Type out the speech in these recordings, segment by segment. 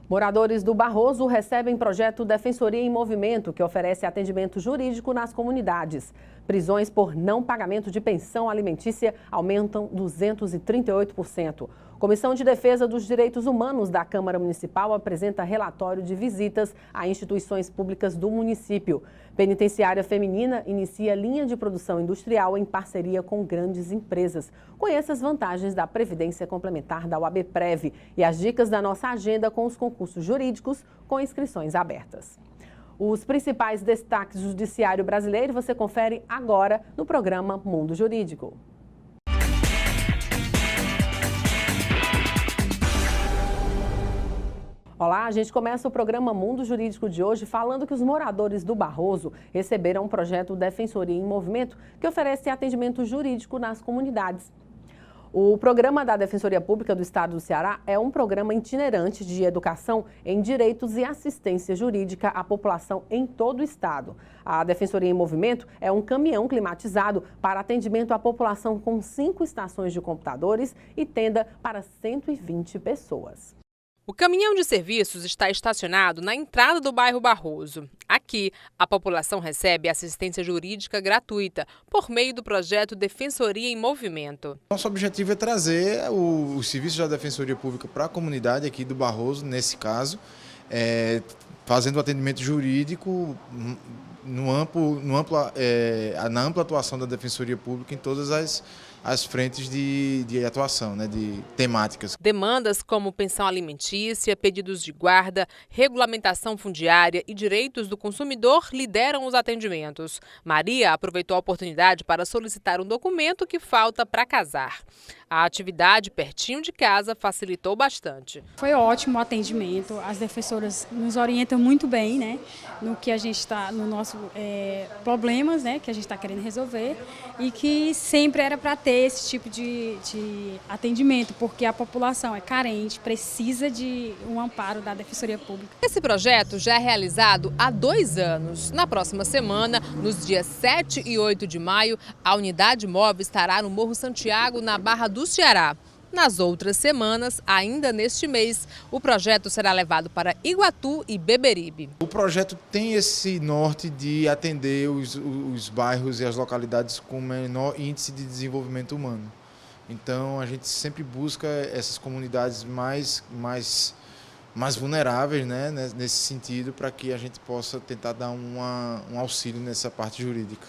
Moradores do Barroso recebem projeto Defensoria em Movimento, que oferece atendimento jurídico nas comunidades. Prisões por não pagamento de pensão alimentícia aumentam 238%. Comissão de Defesa dos Direitos Humanos da Câmara Municipal apresenta relatório de visitas a instituições públicas do município. Penitenciária Feminina inicia linha de produção industrial em parceria com grandes empresas. Conheça as vantagens da Previdência Complementar da UABPrev e as dicas da nossa agenda com os concursos jurídicos com inscrições abertas. Os principais destaques do judiciário brasileiro você confere agora no programa Mundo Jurídico. Olá, a gente começa o programa Mundo Jurídico de hoje falando que os moradores do Barroso receberam um projeto Defensoria em Movimento que oferece atendimento jurídico nas comunidades. O programa da Defensoria Pública do Estado do Ceará é um programa itinerante de educação em direitos e assistência jurídica à população em todo o estado. A Defensoria em Movimento é um caminhão climatizado para atendimento à população com 5 estações de computadores e tenda para 120 pessoas. O caminhão de serviços está estacionado na entrada do bairro Barroso. Aqui, a população recebe assistência jurídica gratuita por meio do projeto Defensoria em Movimento. Nosso objetivo é trazer os serviços da Defensoria Pública para a comunidade aqui do Barroso, nesse caso, fazendo o atendimento jurídico na ampla atuação da Defensoria Pública em todas as frentes de atuação, de temáticas. Demandas como pensão alimentícia, pedidos de guarda, regulamentação fundiária e direitos do consumidor lideram os atendimentos. Maria aproveitou a oportunidade para solicitar um documento que falta para casar. A atividade pertinho de casa facilitou bastante. Foi ótimo o atendimento, as defensoras nos orientam muito bem, no que a gente está, no nosso problemas, que a gente está querendo resolver e que sempre era para ter esse tipo de atendimento, porque a população é carente, precisa de um amparo da Defensoria Pública. Esse projeto já é realizado há 2 anos. Na próxima semana, nos dias 7 e 8 de maio, a unidade móvel estará no Morro Santiago, na Barra do Ceará. Nas outras semanas, ainda neste mês, o projeto será levado para Iguatu e Beberibe. O projeto tem esse norte de atender os bairros e as localidades com menor índice de desenvolvimento humano. Então, a gente sempre busca essas comunidades mais vulneráveis, nesse sentido, para que a gente possa tentar dar um auxílio nessa parte jurídica.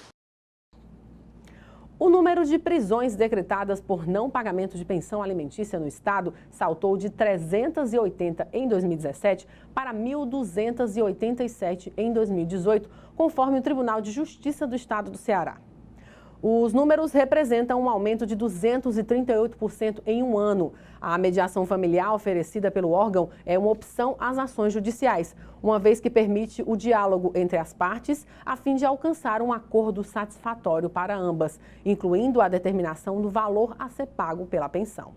O número de prisões decretadas por não pagamento de pensão alimentícia no estado saltou de 380 em 2017 para 1.287 em 2018, conforme o Tribunal de Justiça do Estado do Ceará. Os números representam um aumento de 238% em um ano. A mediação familiar oferecida pelo órgão é uma opção às ações judiciais, uma vez que permite o diálogo entre as partes a fim de alcançar um acordo satisfatório para ambas, incluindo a determinação do valor a ser pago pela pensão.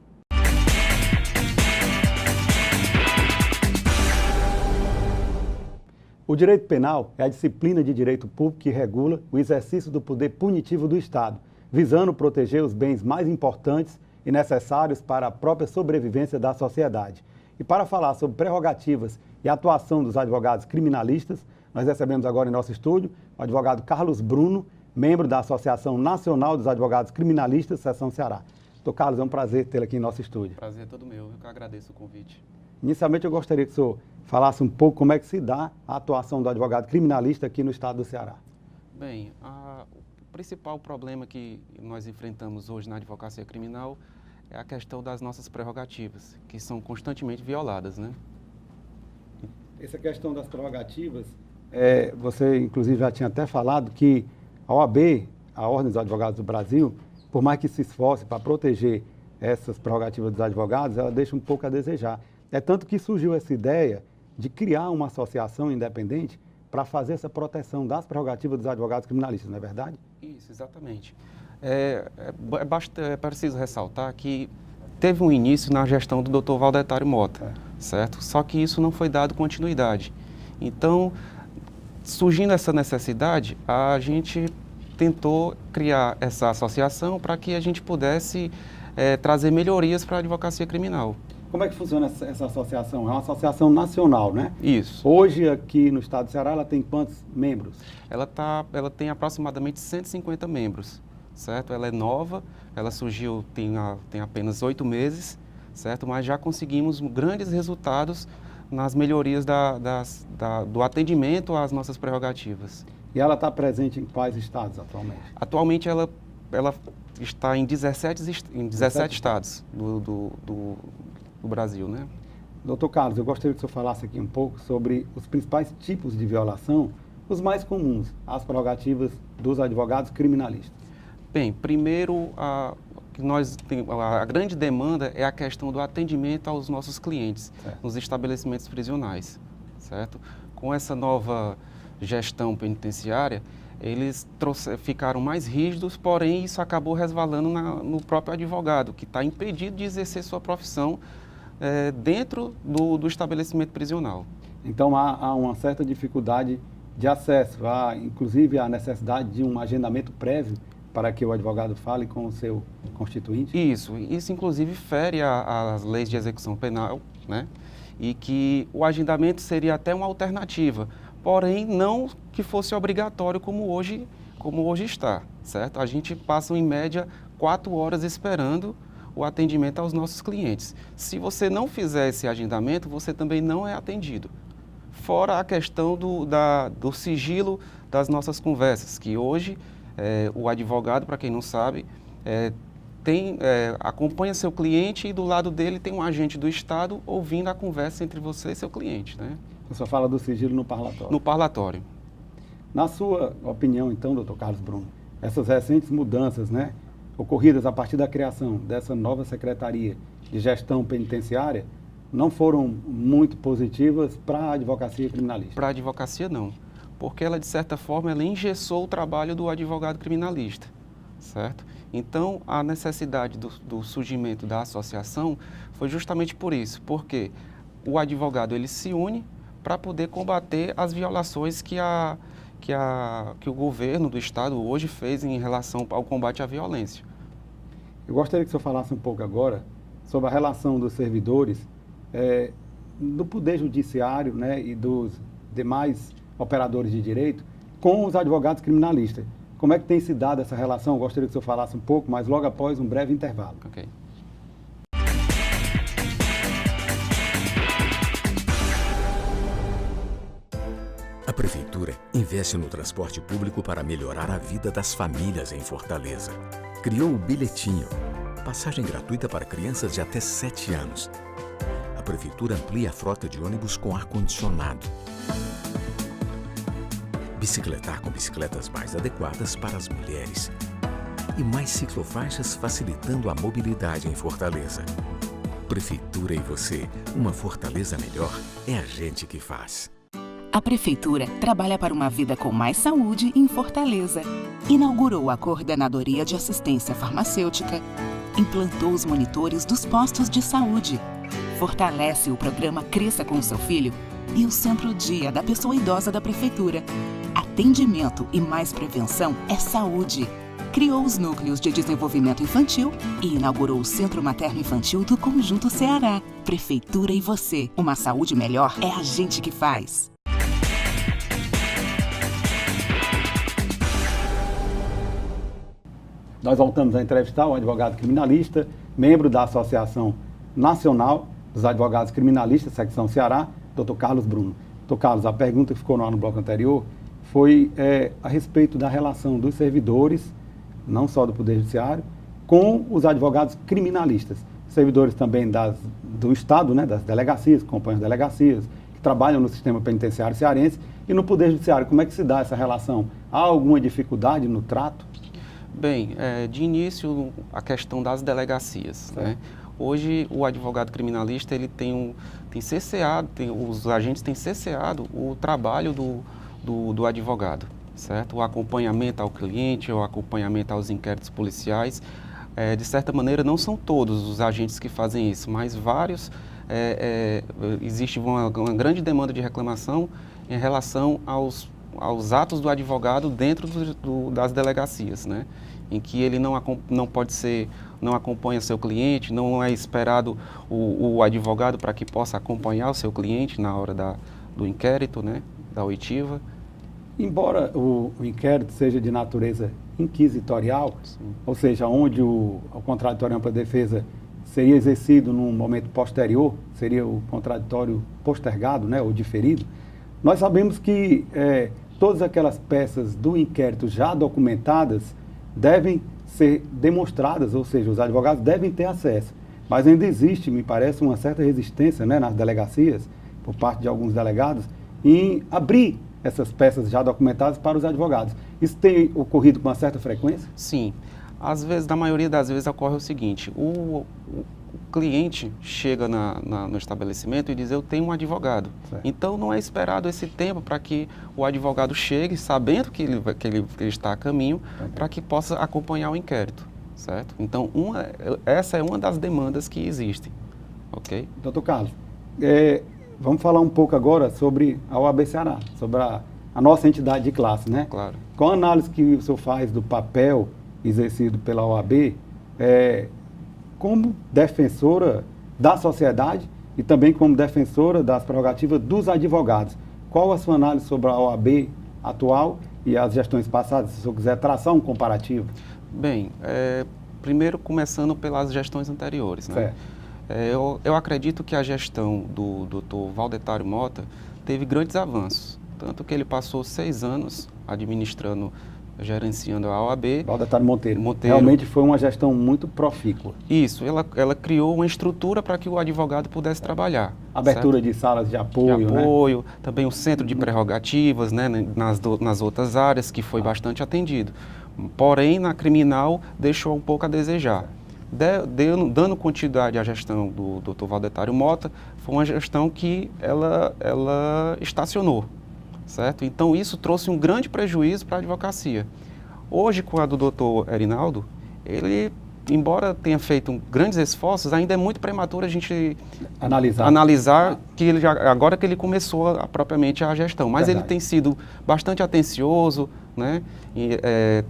O direito penal é a disciplina de direito público que regula o exercício do poder punitivo do Estado, visando proteger os bens mais importantes e necessários para a própria sobrevivência da sociedade. E para falar sobre prerrogativas e atuação dos advogados criminalistas, nós recebemos agora em nosso estúdio o advogado Carlos Bruno, membro da Associação Nacional dos Advogados Criminalistas, Seção Ceará. Doutor Carlos, é um prazer tê-lo aqui em nosso estúdio. Prazer é todo meu, eu que agradeço o convite. Inicialmente, eu gostaria que o senhor falasse um pouco como é que se dá a atuação do advogado criminalista aqui no estado do Ceará. Bem, o principal problema que nós enfrentamos hoje na advocacia criminal é a questão das nossas prerrogativas, que são constantemente violadas, Essa questão das prerrogativas, você inclusive já tinha até falado que a OAB, a Ordem dos Advogados do Brasil, por mais que se esforce para proteger essas prerrogativas dos advogados, ela deixa um pouco a desejar. É tanto que surgiu essa ideia de criar uma associação independente para fazer essa proteção das prerrogativas dos advogados criminalistas, não é verdade? Isso, exatamente. É preciso ressaltar que teve um início na gestão do Dr. Valdetário Mota, certo? Só que isso não foi dado continuidade. Então, surgindo essa necessidade, a gente tentou criar essa associação para que a gente pudesse trazer melhorias para a advocacia criminal. Como é que funciona essa associação? É uma associação nacional, né? Isso. Hoje, aqui no estado do Ceará, ela tem quantos membros? Ela tem aproximadamente 150 membros, certo? Ela é nova, ela surgiu tem apenas 8 meses, certo? Mas já conseguimos grandes resultados nas melhorias do atendimento às nossas prerrogativas. E ela está presente em quais estados atualmente? Atualmente ela está em 17 estados do Brasil, né? Doutor Carlos, eu gostaria que o senhor falasse aqui um pouco sobre os principais tipos de violação, os mais comuns, às prerrogativas dos advogados criminalistas. Bem, primeiro, a grande demanda é a questão do atendimento aos nossos clientes, nos estabelecimentos prisionais, certo? Com essa nova gestão penitenciária, eles ficaram mais rígidos, porém isso acabou resvalando no próprio advogado, que está impedido de exercer sua profissão dentro do estabelecimento prisional. Então há uma certa dificuldade de acesso, inclusive a necessidade de um agendamento prévio para que o advogado fale com o seu constituinte? Isso inclusive fere as leis de execução penal, né? E que o agendamento seria até uma alternativa, porém não que fosse obrigatório como hoje está, certo? A gente passa em média 4 horas esperando o atendimento aos nossos clientes. Se você não fizer esse agendamento, você também não é atendido. Fora a questão do sigilo das nossas conversas, que hoje o advogado, para quem não sabe, acompanha seu cliente e do lado dele tem um agente do Estado ouvindo a conversa entre você e seu cliente, né? Você só fala do sigilo no parlatório. No parlatório. Na sua opinião, então, doutor Carlos Bruno, essas recentes mudanças, né, ocorridas a partir da criação dessa nova Secretaria de Gestão Penitenciária, não foram muito positivas para a advocacia criminalista? Para a advocacia, não. Porque ela, de certa forma, ela engessou o trabalho do advogado criminalista, certo? Então, a necessidade do surgimento da associação foi justamente por isso, porque o advogado ele se une para poder combater as violações que o governo do Estado hoje fez em relação ao combate à violência. Eu gostaria que o senhor falasse um pouco agora sobre a relação dos servidores do Poder Judiciário, né, e dos demais operadores de direito com os advogados criminalistas. Como é que tem se dado essa relação? Eu gostaria que o senhor falasse um pouco, mas logo após um breve intervalo. Ok. A Prefeitura investe no transporte público para melhorar a vida das famílias em Fortaleza. Criou o Bilhetinho, passagem gratuita para crianças de até 7 anos. A Prefeitura amplia a frota de ônibus com ar-condicionado. Bicicletar com bicicletas mais adequadas para as mulheres. E mais ciclofaixas facilitando a mobilidade em Fortaleza. Prefeitura e você, uma Fortaleza melhor é a gente que faz. A Prefeitura trabalha para uma vida com mais saúde em Fortaleza. Inaugurou a Coordenadoria de Assistência Farmacêutica, implantou os monitores dos postos de saúde, fortalece o programa Cresça com o Seu Filho e o Centro Dia da Pessoa Idosa da Prefeitura. Atendimento e mais prevenção é saúde. Criou os núcleos de desenvolvimento infantil e inaugurou o Centro Materno Infantil do Conjunto Ceará. Prefeitura e você, uma saúde melhor é a gente que faz. Nós voltamos a entrevistar o advogado criminalista, membro da Associação Nacional dos Advogados Criminalistas, secção Ceará, Dr. Carlos Bruno. Dr. Carlos, a pergunta que ficou no bloco anterior foi a respeito da relação dos servidores, não só do Poder Judiciário, com os advogados criminalistas. Servidores também do Estado, né, das delegacias, que compõem as delegacias, que trabalham no sistema penitenciário cearense, e no Poder Judiciário. Como é que se dá essa relação? Há alguma dificuldade no trato? Bem, de início, a questão das delegacias, né? Hoje, o advogado criminalista, ele tem cerceado, os agentes têm cerceado o trabalho do advogado, certo? O acompanhamento ao cliente, o acompanhamento aos inquéritos policiais. De certa maneira, não são todos os agentes que fazem isso, mas vários. Existe uma grande demanda de reclamação em relação aos atos do advogado dentro das delegacias, né? em que ele não acompanha seu cliente, não é esperado o advogado para que possa acompanhar o seu cliente na hora do inquérito, né, da oitiva. Embora o inquérito seja de natureza inquisitorial, ou seja, onde o contraditório ampla defesa seria exercido num momento posterior, seria o contraditório postergado, né, ou diferido, nós sabemos que todas aquelas peças do inquérito já documentadas devem ser demonstradas, ou seja, os advogados devem ter acesso. Mas ainda existe, me parece, uma certa resistência, né, nas delegacias, por parte de alguns delegados, em abrir essas peças já documentadas para os advogados. Isso tem ocorrido com uma certa frequência? Sim. Às vezes, na maioria das vezes, ocorre o seguinte: o cliente chega no estabelecimento e diz: eu tenho um advogado. Certo. Então, não é esperado esse tempo para que o advogado chegue, sabendo que ele está a caminho, para que possa acompanhar o inquérito. Certo? Então, essa é uma das demandas que existem. Ok? Doutor Carlos, vamos falar um pouco agora sobre a OAB Ceará, sobre a nossa entidade de classe, né? Claro. Qual a análise que o senhor faz do papel exercido pela OAB como defensora da sociedade e também como defensora das prerrogativas dos advogados? Qual a sua análise sobre a OAB atual e as gestões passadas, se o senhor quiser traçar um comparativo? Bem, primeiro começando pelas gestões anteriores, né? Certo. Eu acredito que a gestão do Dr. Valdetário Mota teve grandes avanços, tanto que ele passou 6 anos gerenciando a OAB. Valdetário Monteiro. Realmente foi uma gestão muito profícua. Isso, ela criou uma estrutura para que o advogado pudesse trabalhar. Abertura certo? De salas de apoio, né? Também o centro de prerrogativas, né, nas outras áreas, que foi bastante atendido. Porém, na criminal, deixou um pouco a desejar. Dando continuidade à gestão do Dr. Valdetário Mota, foi uma gestão que ela estacionou, certo? Então, isso trouxe um grande prejuízo para a advocacia. Hoje, com a do Dr. Erinaldo, ele, embora tenha feito grandes esforços, ainda é muito prematuro a gente analisar que agora que ele começou propriamente a gestão. Mas Verdade. Ele tem sido bastante atencioso, né?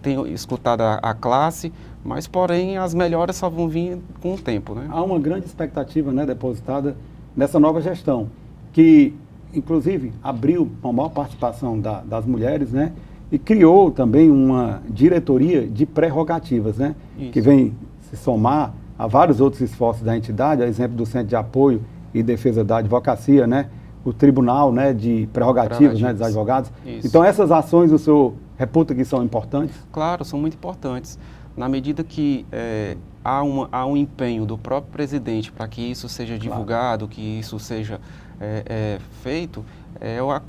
Tem escutado a classe, mas, porém, as melhoras só vão vir com o tempo, né? Há uma grande expectativa, né, depositada nessa nova gestão, que, inclusive, abriu uma maior participação das mulheres, né? E criou também uma diretoria de prerrogativas, né? Isso. Que vem se somar a vários outros esforços da entidade, a exemplo do Centro de Apoio e Defesa da Advocacia, né? O Tribunal, né, de Prerrogativas, né, dos advogados. Isso. Então, essas ações o senhor reputa que são importantes? Claro, são muito importantes. Na medida que há um empenho do próprio presidente para que isso seja divulgado, que isso seja feito,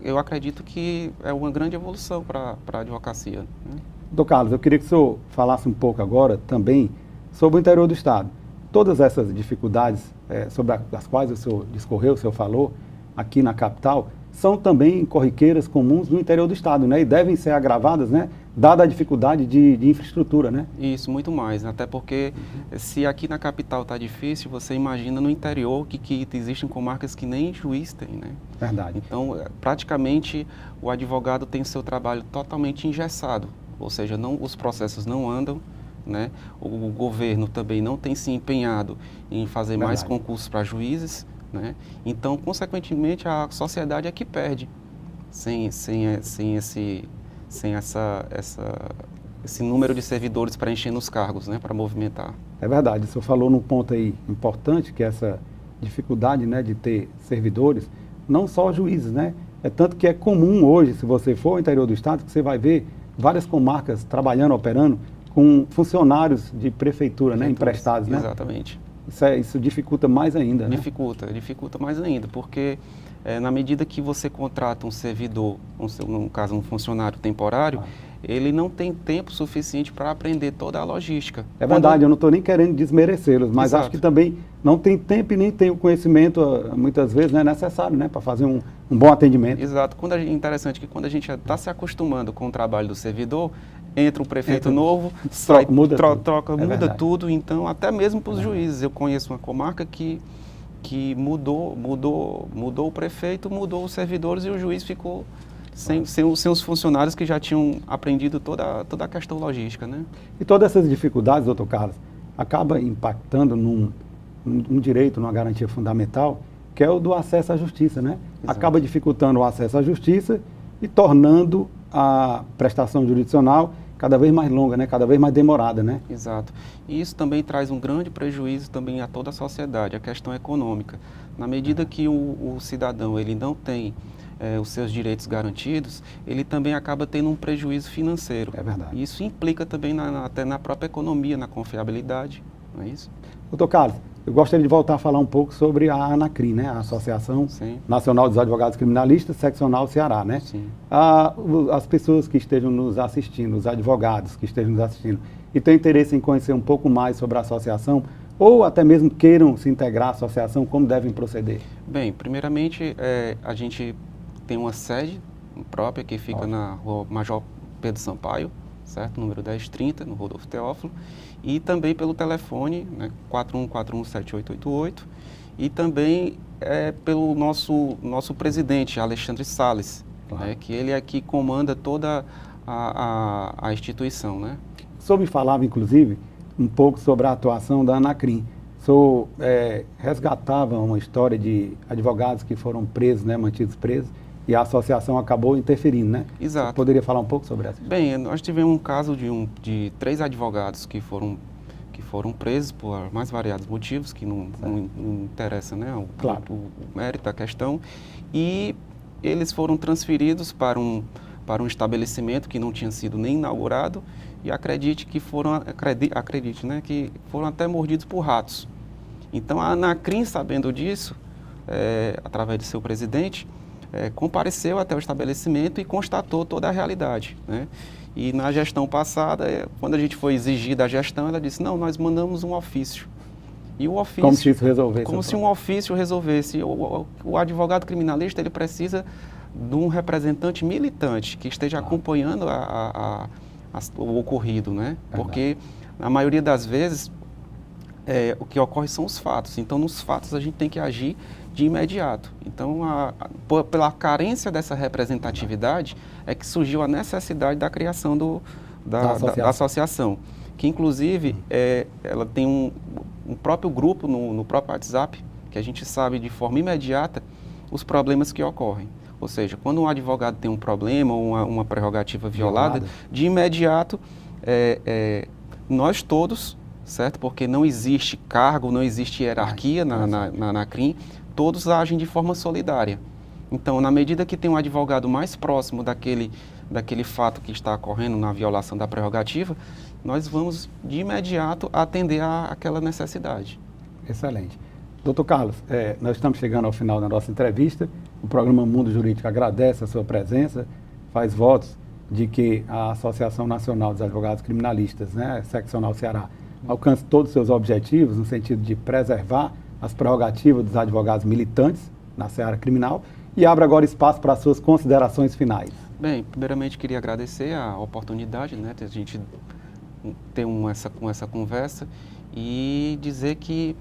eu acredito que é uma grande evolução para a advocacia. Né? Doutor Carlos, eu queria que o senhor falasse um pouco agora também sobre o interior do Estado. Todas essas dificuldades sobre as quais o senhor discorreu, o senhor falou, aqui na capital, são também corriqueiras comuns no interior do Estado, né? E devem ser agravadas, né? Dada a dificuldade de infraestrutura, né? Isso, muito mais. Até porque se aqui na capital está difícil, você imagina no interior que existem comarcas que nem juiz tem, né? Verdade. Então, praticamente, o advogado tem seu trabalho totalmente engessado. Ou seja, os processos não andam, né? O governo também não tem se empenhado em fazer mais concursos para juízes, né? Então, consequentemente, a sociedade é que perde sem esse número de servidores para encher nos cargos, né, para movimentar. É verdade, o senhor falou num ponto aí importante, que é essa dificuldade, né, de ter servidores, não só juízes, né? Tanto que é comum hoje, se você for ao interior do estado, que você vai ver várias comarcas trabalhando, operando com funcionários de prefeitura, né, emprestados, né? Exatamente. Isso dificulta mais ainda, né? Dificulta mais ainda, porque na medida que você contrata um servidor, no caso um funcionário temporário, ele não tem tempo suficiente para aprender toda a logística. É verdade, eu não estou nem querendo desmerecê-los, mas Exato. Acho que também não tem tempo e nem tem o conhecimento, muitas vezes, né, necessário, né, para fazer um bom atendimento. Exato. Interessante que quando a gente está se acostumando com o trabalho do servidor, entra um prefeito novo, muda tudo, então até mesmo para os juízes. Eu conheço uma comarca que mudou o prefeito, mudou os servidores e o juiz ficou sem os funcionários que já tinham aprendido toda a questão logística, né? E todas essas dificuldades, doutor Carlos, acaba impactando num direito, numa garantia fundamental, que é o do acesso à justiça, né? Exato. Acaba dificultando o acesso à justiça e tornando a prestação jurisdicional cada vez mais longa, né? Cada vez mais demorada, né? Exato. E isso também traz um grande prejuízo também a toda a sociedade, a questão econômica. Na medida que o cidadão ele não tem os seus direitos garantidos, ele também acaba tendo um prejuízo financeiro. É verdade. E isso implica também até na própria economia, na confiabilidade, não é isso? Doutor Carlos, eu gostaria de voltar a falar um pouco sobre a ANACRIM, né? A Associação Sim. Nacional dos Advogados Criminalistas, Seccional Ceará, né? Sim. As pessoas que estejam nos assistindo, os advogados que estejam nos assistindo e têm interesse em conhecer um pouco mais sobre a associação ou até mesmo queiram se integrar à associação, como devem proceder? Bem, primeiramente, a gente tem uma sede própria que fica na Rua Major Pedro Sampaio, certo? Número 1030, no Rodolfo Teófilo, e também pelo telefone, né, 41417888, e também pelo nosso presidente, Alexandre Salles, Claro. né, que ele é que comanda toda a instituição, né? O senhor me falava, inclusive, um pouco sobre a atuação da ANACRIM. O senhor resgatava uma história de advogados que foram presos, né, mantidos presos, e a associação acabou interferindo, né? Exato. Você poderia falar um pouco sobre essa história? Bem, nós tivemos um caso de 3 advogados que foram presos por mais variados motivos, que não interessa, né, Claro. o mérito da questão, e eles foram transferidos para um estabelecimento que não tinha sido nem inaugurado, e acredite, né, que foram até mordidos por ratos. Então a ANACRIM, sabendo disso, através de seu presidente, compareceu até o estabelecimento e constatou toda a realidade, né? E na gestão passada, quando a gente foi exigir da gestão, ela disse, não, nós mandamos um ofício. E o ofício... Como se isso resolvesse? Como se um ofício resolvesse. O advogado criminalista, ele precisa de um representante militante que esteja acompanhando o ocorrido, né? Porque, na maioria das vezes, o que ocorre são os fatos. Então, nos fatos, a gente tem que agir de imediato. Então, pela carência dessa representatividade, é que surgiu a necessidade da criação da associação. Que, inclusive, ela tem um próprio grupo no próprio WhatsApp, que a gente sabe de forma imediata os problemas que ocorrem. Ou seja, quando um advogado tem um problema ou uma prerrogativa violada, de imediato, nós todos, certo? Porque não existe cargo, não existe hierarquia na ANACRIM, todos agem de forma solidária. Então, na medida que tem um advogado mais próximo daquele fato que está ocorrendo na violação da prerrogativa, nós vamos de imediato atender àquela necessidade. Excelente. Doutor Carlos, nós estamos chegando ao final da nossa entrevista. O programa Mundo Jurídico agradece a sua presença, faz votos de que a Associação Nacional dos Advogados Criminalistas, né, Seccional Ceará, alcance todos os seus objetivos no sentido de preservar as prerrogativas dos advogados militantes na seara criminal e abra agora espaço para as suas considerações finais. Bem, primeiramente queria agradecer a oportunidade, né, de a gente ter essa conversa e dizer que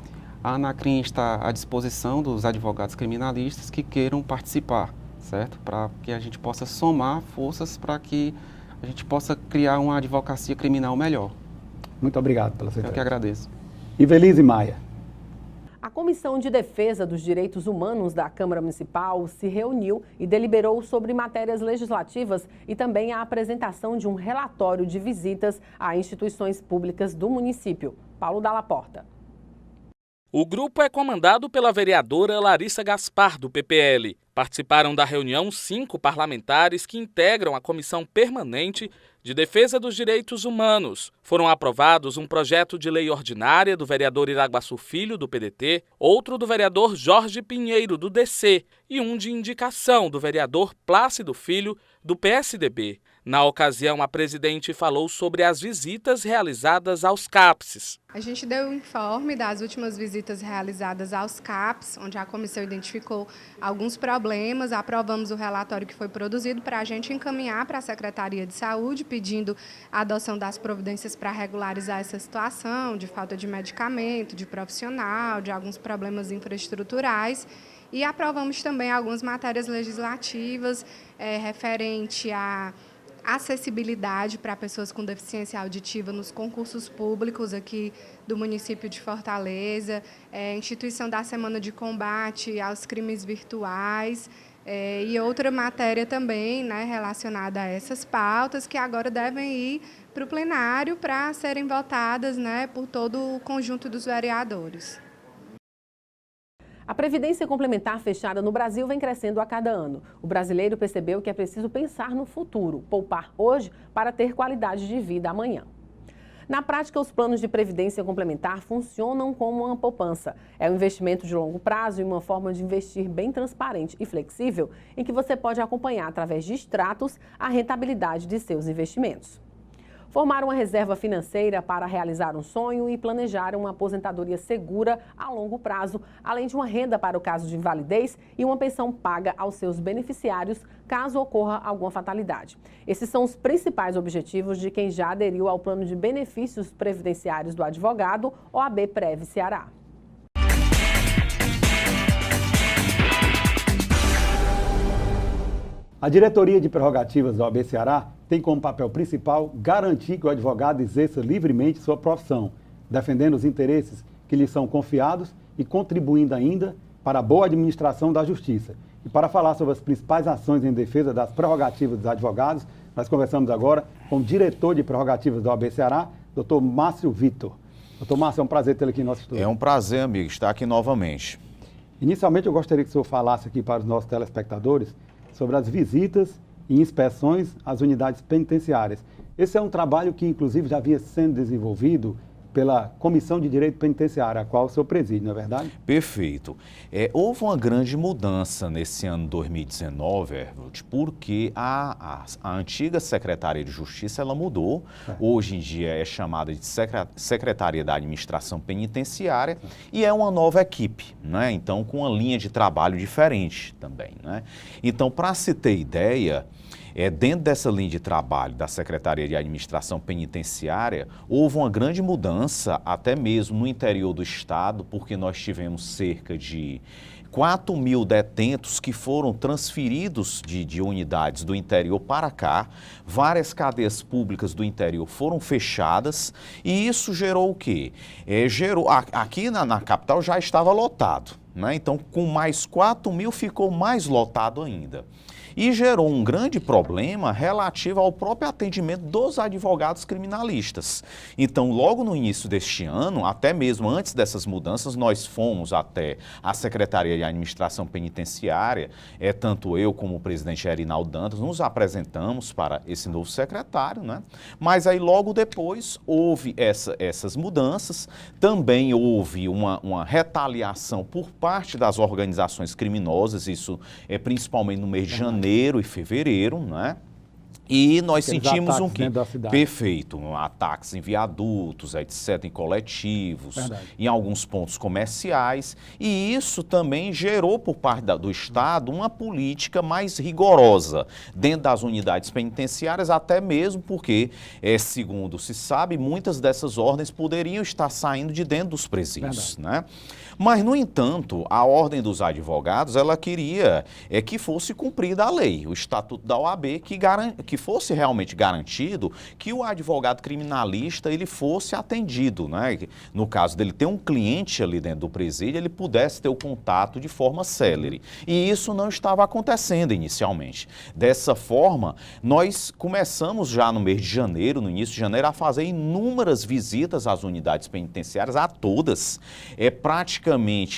a ANACRIM está à disposição dos advogados criminalistas que queiram participar, certo? Para que a gente possa somar forças para que a gente possa criar uma advocacia criminal melhor. Muito obrigado pela sua Eu que agradeço. Ivelise Maia. A Comissão de Defesa dos Direitos Humanos da Câmara Municipal se reuniu e deliberou sobre matérias legislativas e também a apresentação de um relatório de visitas a instituições públicas do município. Paulo Dalla Porta. O grupo é comandado pela vereadora Larissa Gaspar, do PPL. Participaram da reunião 5 parlamentares que integram a Comissão Permanente de Defesa dos Direitos Humanos. Foram aprovados um projeto de lei ordinária do vereador Iraguaçu Filho, do PDT, outro do vereador Jorge Pinheiro, do DC, e um de indicação do vereador Plácido Filho, do PSDB. Na ocasião, a presidente falou sobre as visitas realizadas aos CAPSs. A gente deu um informe das últimas visitas realizadas aos CAPS, onde a comissão identificou alguns problemas, aprovamos o relatório que foi produzido para a gente encaminhar para a Secretaria de Saúde, pedindo a adoção das providências para regularizar essa situação de falta de medicamento, de profissional, de alguns problemas infraestruturais. E aprovamos também algumas matérias legislativas referente à acessibilidade para pessoas com deficiência auditiva nos concursos públicos aqui do município de Fortaleza, instituição da Semana de Combate aos Crimes Virtuais, e outra matéria também, né, relacionada a essas pautas, que agora devem ir para o plenário para serem votadas, né, por todo o conjunto dos vereadores. A Previdência Complementar fechada no Brasil vem crescendo a cada ano. O brasileiro percebeu que é preciso pensar no futuro, poupar hoje para ter qualidade de vida amanhã. Na prática, os planos de previdência complementar funcionam como uma poupança. É um investimento de longo prazo e uma forma de investir bem transparente e flexível, em que você pode acompanhar através de extratos a rentabilidade de seus investimentos. Formar uma reserva financeira para realizar um sonho e planejar uma aposentadoria segura a longo prazo, além de uma renda para o caso de invalidez e uma pensão paga aos seus beneficiários caso ocorra alguma fatalidade. Esses são os principais objetivos de quem já aderiu ao plano de benefícios previdenciários do advogado OAB Prev Ceará. A diretoria de prerrogativas da OAB Ceará tem como papel principal garantir que o advogado exerça livremente sua profissão, defendendo os interesses que lhe são confiados e contribuindo ainda para a boa administração da justiça. E para falar sobre as principais ações em defesa das prerrogativas dos advogados, nós conversamos agora com o diretor de prerrogativas da OAB Ceará, Dr. Márcio Vitor. Dr. Márcio, é um prazer tê-lo aqui em nosso estúdio. É um prazer, amigo, estar aqui novamente. Inicialmente, eu gostaria que o senhor falasse aqui para os nossos telespectadores sobre as visitas e inspeções às unidades penitenciárias. Esse é um trabalho que, inclusive, já vinha sendo desenvolvido pela Comissão de Direito Penitenciário, a qual o senhor preside, não é verdade? Perfeito. Houve uma grande mudança nesse ano 2019, Hervold, porque a antiga Secretaria de Justiça ela mudou. Hoje em dia é chamada de Secretaria da Administração Penitenciária e é uma nova equipe, né? Então, com uma linha de trabalho diferente também, né? Então, para se ter ideia, dentro dessa linha de trabalho da Secretaria de Administração Penitenciária, houve uma grande mudança, até mesmo no interior do estado, porque nós tivemos cerca de 4.000 detentos que foram transferidos de unidades do interior para cá. Várias cadeias públicas do interior foram fechadas e isso gerou o quê? Aqui na capital já estava lotado, né? Então, com mais 4.000 ficou mais lotado ainda. E gerou um grande problema relativo ao próprio atendimento dos advogados criminalistas. Então, logo no início deste ano, até mesmo antes dessas mudanças, nós fomos até a Secretaria de Administração Penitenciária, tanto eu como o presidente Erinaldo Dantas, nos apresentamos para esse novo secretário, né? Mas aí logo depois houve essas mudanças, também houve uma retaliação por parte das organizações criminosas, isso é principalmente no mês de janeiro e fevereiro, né? E nós sentimos um que perfeito, ataques em viadutos, etc., em coletivos, em alguns pontos comerciais, e isso também gerou por parte do Estado uma política mais rigorosa dentro das unidades penitenciárias, até mesmo porque, segundo se sabe, muitas dessas ordens poderiam estar saindo de dentro dos presídios, né? Mas, no entanto, a Ordem dos Advogados, ela queria que fosse cumprida a lei, o Estatuto da OAB, que fosse realmente garantido que o advogado criminalista ele fosse atendido, né? No caso dele ter um cliente ali dentro do presídio, ele pudesse ter o contato de forma célere. E isso não estava acontecendo inicialmente. Dessa forma, nós começamos já no mês de janeiro, no início de janeiro, a fazer inúmeras visitas às unidades penitenciárias, a todas. Praticamente,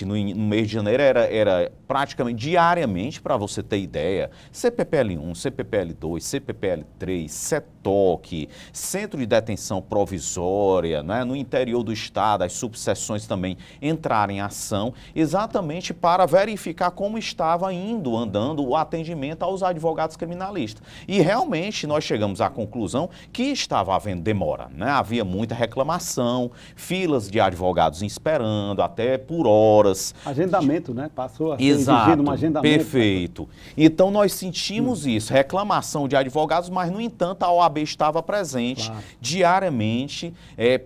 no mês de janeiro, era praticamente diariamente, para você ter ideia, CPPL-1, CPPL-2, CPPL-3, CETOC, Centro de Detenção Provisória, né? No interior do estado, as subseções também entraram em ação, exatamente para verificar como estava andando o atendimento aos advogados criminalistas. E realmente nós chegamos à conclusão que estava havendo demora, né? Havia muita reclamação, filas de advogados esperando, até por horas. Agendamento, né? Passou a ser exigido um agendamento. Perfeito. Então nós sentimos isso, reclamação de advogados advogados, mas, no entanto, a OAB estava presente diariamente,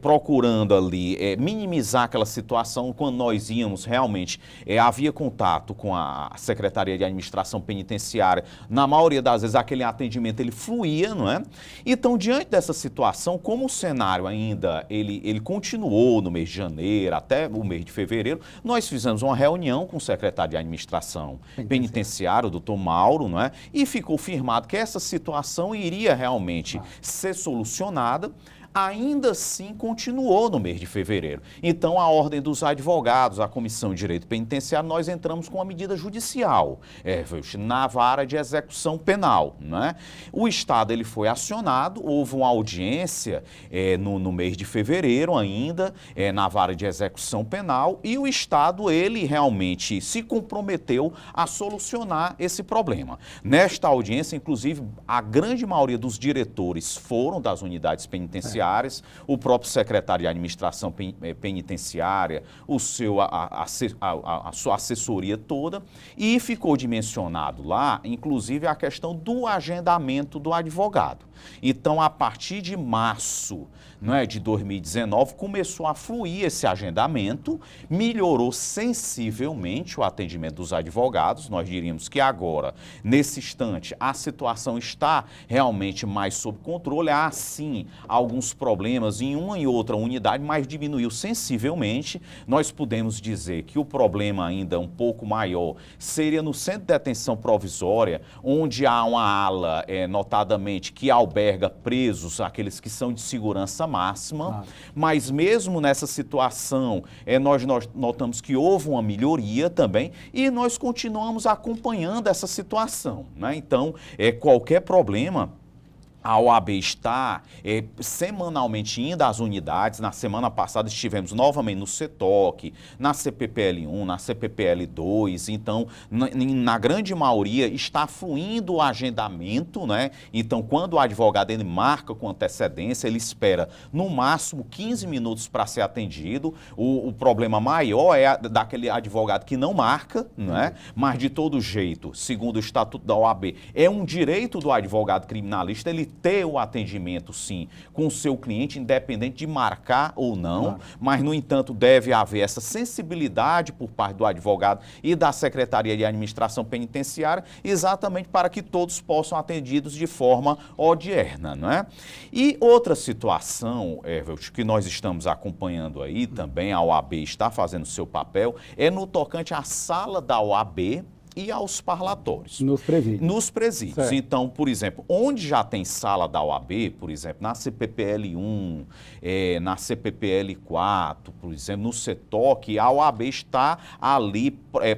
procurando ali minimizar aquela situação. Quando nós íamos, realmente, havia contato com a Secretaria de Administração Penitenciária. Na maioria das vezes, aquele atendimento ele fluía, não é? Então, diante dessa situação, como o cenário ainda ele continuou no mês de janeiro até o mês de fevereiro, nós fizemos uma reunião com o secretário de Administração Penitenciária, o doutor Mauro, não é? E ficou firmado que essa situação iria realmente ser solucionada. Ainda assim continuou no mês de fevereiro. Então, a Ordem dos Advogados, a Comissão de Direito Penitenciário, nós entramos com uma medida judicial, na vara de execução penal, né? O Estado ele foi acionado, houve uma audiência no mês de fevereiro ainda, na vara de execução penal, e o Estado ele realmente se comprometeu a solucionar esse problema. Nesta audiência, inclusive, a grande maioria dos diretores foram das unidades penitenciárias, o próprio secretário de Administração Penitenciária, a sua assessoria toda, e ficou dimensionado lá, inclusive, a questão do agendamento do advogado. Então, a partir de março, de 2019, começou a fluir esse agendamento, melhorou sensivelmente o atendimento dos advogados. Nós diríamos que agora, nesse instante, a situação está realmente mais sob controle. Há, sim, alguns problemas em uma e outra unidade, mas diminuiu sensivelmente. Nós podemos dizer que o problema ainda um pouco maior seria no centro de detenção provisória, onde há uma ala, notadamente, que alberga presos, aqueles que são de segurança máxima, mas mesmo nessa situação, nós notamos que houve uma melhoria também e nós continuamos acompanhando essa situação, né? Então, qualquer problema, a OAB está semanalmente indo às unidades. Na semana passada estivemos novamente no CETOC, na CPPL1, na CPPL2. Então, na grande maioria, está fluindo o agendamento, né? Então, quando o advogado ele marca com antecedência, ele espera no máximo 15 minutos para ser atendido. O problema maior é daquele advogado que não marca, né? Mas, de todo jeito, segundo o Estatuto da OAB, é um direito do advogado criminalista ele ter o atendimento, sim, com o seu cliente, independente de marcar ou não, mas, no entanto, deve haver essa sensibilidade por parte do advogado e da Secretaria de Administração Penitenciária, exatamente para que todos possam atendidos de forma odierna, não é? E outra situação, que nós estamos acompanhando aí também, a OAB está fazendo o seu papel, é no tocante à sala da OAB e aos parlatórios. Nos presídios. Nos presídios. Certo. Então, por exemplo, onde já tem sala da OAB, por exemplo, na CPPL1, na CPPL4, por exemplo, no CETOC, a OAB está ali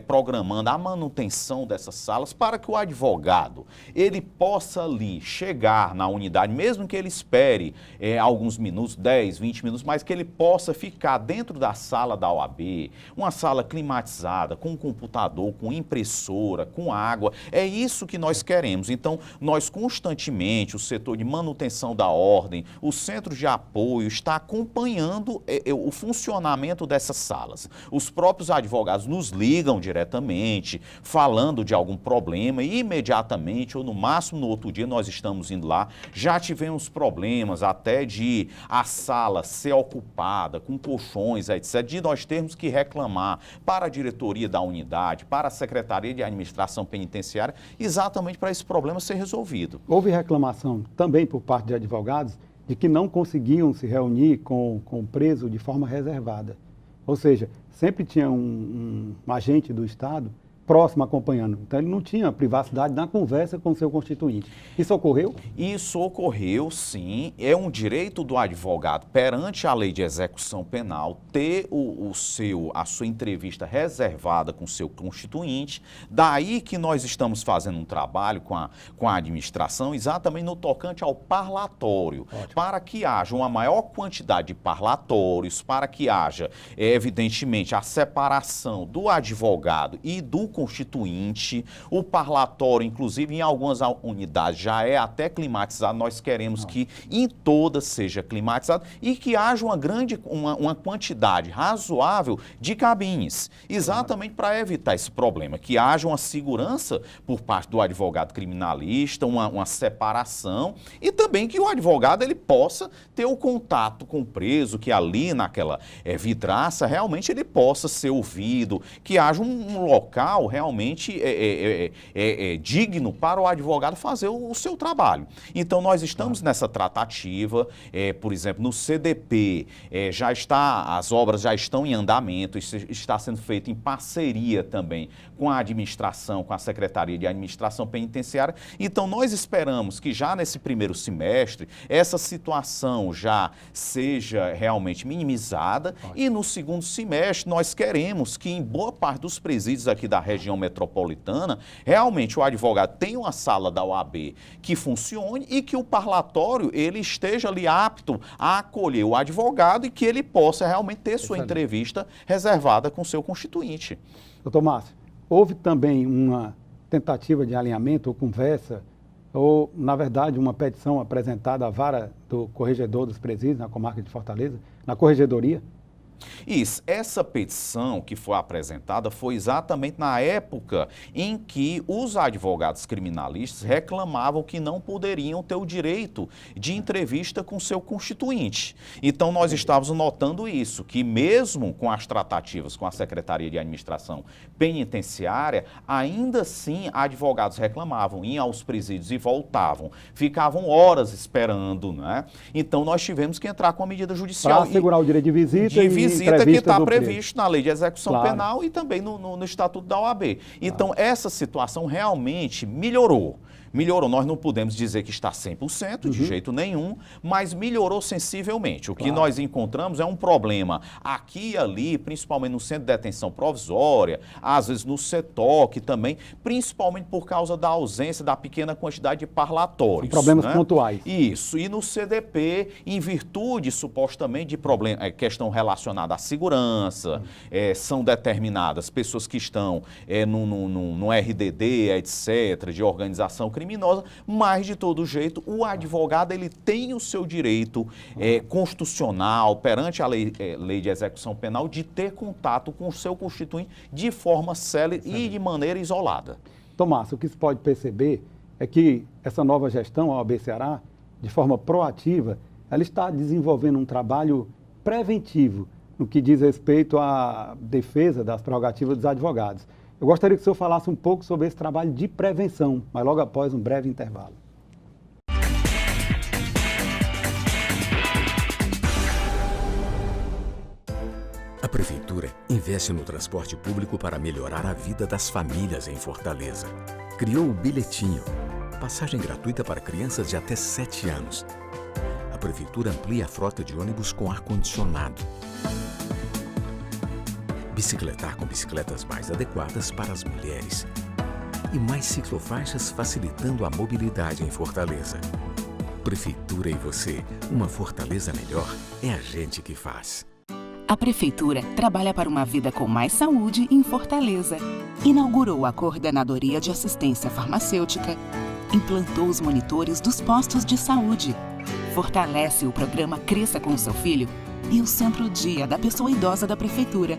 programando a manutenção dessas salas para que o advogado, ele possa ali chegar na unidade, mesmo que ele espere alguns minutos, 10, 20 minutos, mas que ele possa ficar dentro da sala da OAB, uma sala climatizada, com computador, com impressora, com água. É isso que nós queremos. Então, nós constantemente, o setor de manutenção da ordem, os centros de apoio, está acompanhando o funcionamento dessas salas. Os próprios advogados nos ligam diretamente, falando de algum problema, e imediatamente, ou no máximo no outro dia, nós estamos indo lá. Já tivemos problemas até de a sala ser ocupada com colchões, etc., de nós termos que reclamar para a diretoria da unidade, para a Secretaria de Administração Penitenciária, exatamente para esse problema ser resolvido. Houve reclamação também por parte de advogados de que não conseguiam se reunir com o preso de forma reservada. Ou seja, sempre tinha um agente do Estado próximo acompanhando. Então, ele não tinha privacidade na conversa com o seu constituinte. Isso ocorreu? Isso ocorreu, sim. É um direito do advogado, perante a lei de execução penal, ter a sua entrevista reservada com o seu constituinte. Daí que nós estamos fazendo um trabalho com a administração, exatamente no tocante ao parlatório. Ótimo. Para que haja uma maior quantidade de parlatórios, para que haja, evidentemente, a separação do advogado e do constituinte, o parlatório, inclusive em algumas unidades, já é até climatizado. Nós queremos que em todas seja climatizado e que haja uma quantidade razoável de cabines, exatamente para evitar esse problema, que haja uma segurança por parte do advogado criminalista, uma separação, e também que o advogado ele possa ter o contato com o preso, que ali naquela vidraça realmente ele possa ser ouvido, que haja um local realmente digno para o advogado fazer o seu trabalho. Então nós estamos nessa tratativa, por exemplo, no CDP, as obras já estão em andamento, isso está sendo feito em parceria também com a administração, com a Secretaria de Administração Penitenciária. Então nós esperamos que já nesse primeiro semestre essa situação já seja realmente minimizada e no segundo semestre nós queremos que em boa parte dos presídios aqui da região metropolitana realmente o advogado tenha uma sala da OAB que funcione e que o parlatório ele esteja ali apto a acolher o advogado e que ele possa realmente ter sua entrevista reservada com o seu constituinte. Doutor Márcio, houve também uma tentativa de alinhamento ou conversa, ou, na verdade, uma petição apresentada à vara do Corregedor dos Presídios, na comarca de Fortaleza, na Corregedoria? Isso, essa petição que foi apresentada foi exatamente na época em que os advogados criminalistas reclamavam que não poderiam ter o direito de entrevista com seu constituinte. Então nós estávamos notando isso, que mesmo com as tratativas com a Secretaria de Administração Penitenciária, ainda assim advogados reclamavam, iam aos presídios e voltavam, ficavam horas esperando, né? Então nós tivemos que entrar com a medida judicial. Para assegurar o direito de visita que está previsto na Lei de Execução Penal e também no Estatuto da OAB. Então, essa situação realmente melhorou. Nós não podemos dizer que está 100%, de jeito nenhum, mas melhorou sensivelmente. O que nós encontramos é um problema aqui e ali, principalmente no Centro de Detenção Provisória, às vezes no CETOC também, principalmente por causa da ausência da pequena quantidade de parlatórios. Problemas pontuais. Isso. E no CDP, em virtude, supostamente, de questão relacionada à segurança, são determinadas pessoas que estão no RDD, etc., de organização criminosa, mas de todo jeito o advogado ele tem o seu direito constitucional perante a lei de execução penal de ter contato com o seu constituinte de forma célere e de maneira isolada. Tomás, o que se pode perceber é que essa nova gestão, a OAB Ceará, de forma proativa, ela está desenvolvendo um trabalho preventivo no que diz respeito à defesa das prerrogativas dos advogados. Eu gostaria que o senhor falasse um pouco sobre esse trabalho de prevenção, mas logo após um breve intervalo. A Prefeitura investe no transporte público para melhorar a vida das famílias em Fortaleza. Criou o Bilhetinho, passagem gratuita para crianças de até 7 anos. A Prefeitura amplia a frota de ônibus com ar-condicionado. Bicicletar com bicicletas mais adequadas para as mulheres. E mais ciclofaixas facilitando a mobilidade em Fortaleza. Prefeitura e você, uma Fortaleza melhor, é a gente que faz. A Prefeitura trabalha para uma vida com mais saúde em Fortaleza. Inaugurou a Coordenadoria de Assistência Farmacêutica, implantou os monitores dos postos de saúde, fortalece o programa Cresça com o Seu Filho e o Centro Dia da Pessoa Idosa da Prefeitura.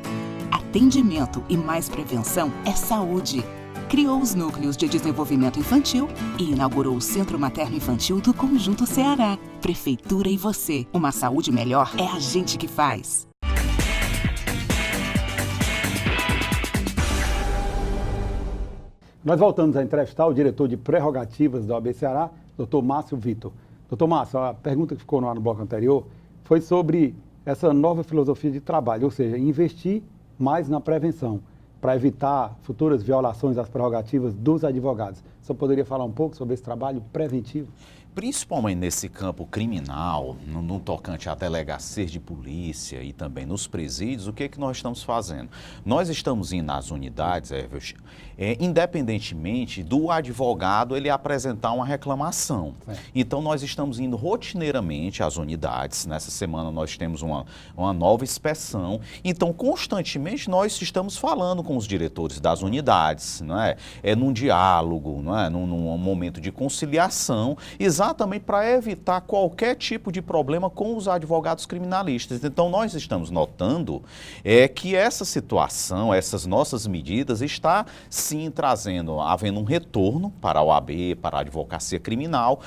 Atendimento e mais prevenção é saúde. Criou os núcleos de desenvolvimento infantil e inaugurou o Centro Materno Infantil do Conjunto Ceará. Prefeitura e você, uma saúde melhor é a gente que faz. Nós voltamos a entrevistar o diretor de prerrogativas da OAB Ceará, Dr. Márcio Vitor. Dr. Márcio, a pergunta que ficou no bloco anterior foi sobre essa nova filosofia de trabalho, ou seja, investir mais na prevenção, para evitar futuras violações das prerrogativas dos advogados. Você poderia falar um pouco sobre esse trabalho preventivo? principalmente nesse campo criminal, no tocante a delegacias de polícia e também nos presídios, o que é que nós estamos fazendo? Nós estamos indo nas unidades, independentemente do advogado ele apresentar uma reclamação. Então, nós estamos indo rotineiramente às unidades. Nessa semana nós temos uma nova inspeção. Então, constantemente nós estamos falando com os diretores das unidades, não é? Num diálogo, não é? Num momento de conciliação, exatamente para evitar qualquer tipo de problema com os advogados criminalistas. Então, nós estamos notando que essa situação, essas nossas medidas, está sim havendo um retorno para a OAB, para a advocacia criminal,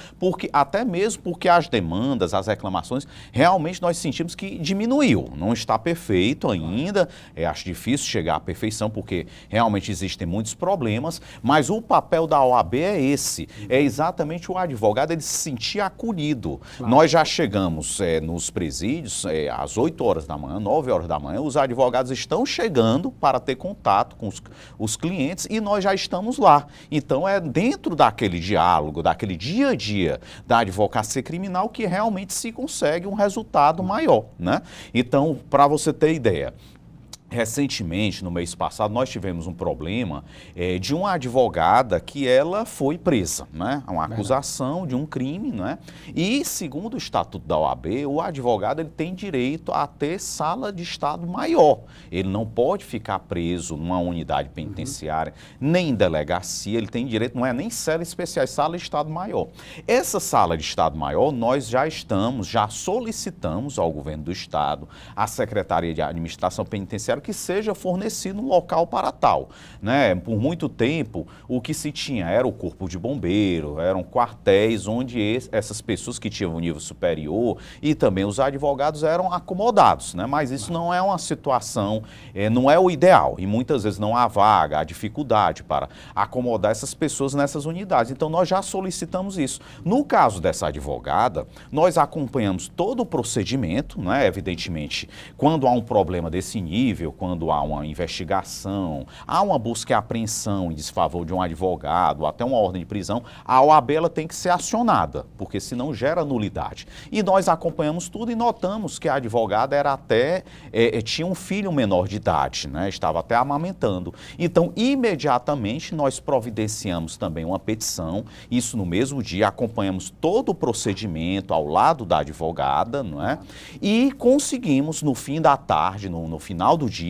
até mesmo porque as demandas, as reclamações, realmente nós sentimos que diminuiu. Não está perfeito ainda, acho difícil chegar à perfeição, porque realmente existem muitos problemas, mas o papel da OAB é esse, exatamente o advogado ele se sentir acolhido. Nós já chegamos nos presídios às 8 horas da manhã, 9 horas da manhã, os advogados estão chegando para ter contato com os clientes e nós já estamos lá. Então é dentro daquele diálogo, daquele dia a dia da advocacia criminal que realmente se consegue um resultado maior, né? Então, para você ter ideia, recentemente, no mês passado, nós tivemos um problema de uma advogada que ela foi presa, né? Uma acusação de um crime, né? E, segundo o Estatuto da OAB, o advogado ele tem direito a ter sala de estado maior. Ele não pode ficar preso numa unidade penitenciária, nem em delegacia, ele tem direito, não é nem cela especial, é sala de estado maior. Essa sala de estado maior, nós já solicitamos ao governo do estado, à Secretaria de Administração Penitenciária, que seja fornecido um local para tal, né? Por muito tempo, o que se tinha era o corpo de bombeiro, eram quartéis onde essas pessoas que tinham um nível superior e também os advogados eram acomodados, né? Mas isso não é uma situação, não é o ideal e muitas vezes não há vaga, há dificuldade para acomodar essas pessoas nessas unidades. Então, nós já solicitamos isso. No caso dessa advogada, nós acompanhamos todo o procedimento, né? Evidentemente, quando há um problema desse nível, quando há uma investigação, há uma busca e apreensão em desfavor de um advogado, até uma ordem de prisão, a OAB ela tem que ser acionada, porque senão gera nulidade. E nós acompanhamos tudo e notamos que a advogada era tinha um filho menor de idade, né? Estava até amamentando. Então, imediatamente, nós providenciamos também uma petição, isso no mesmo dia, acompanhamos todo o procedimento ao lado da advogada, não é? E conseguimos, no fim da tarde, no final do dia,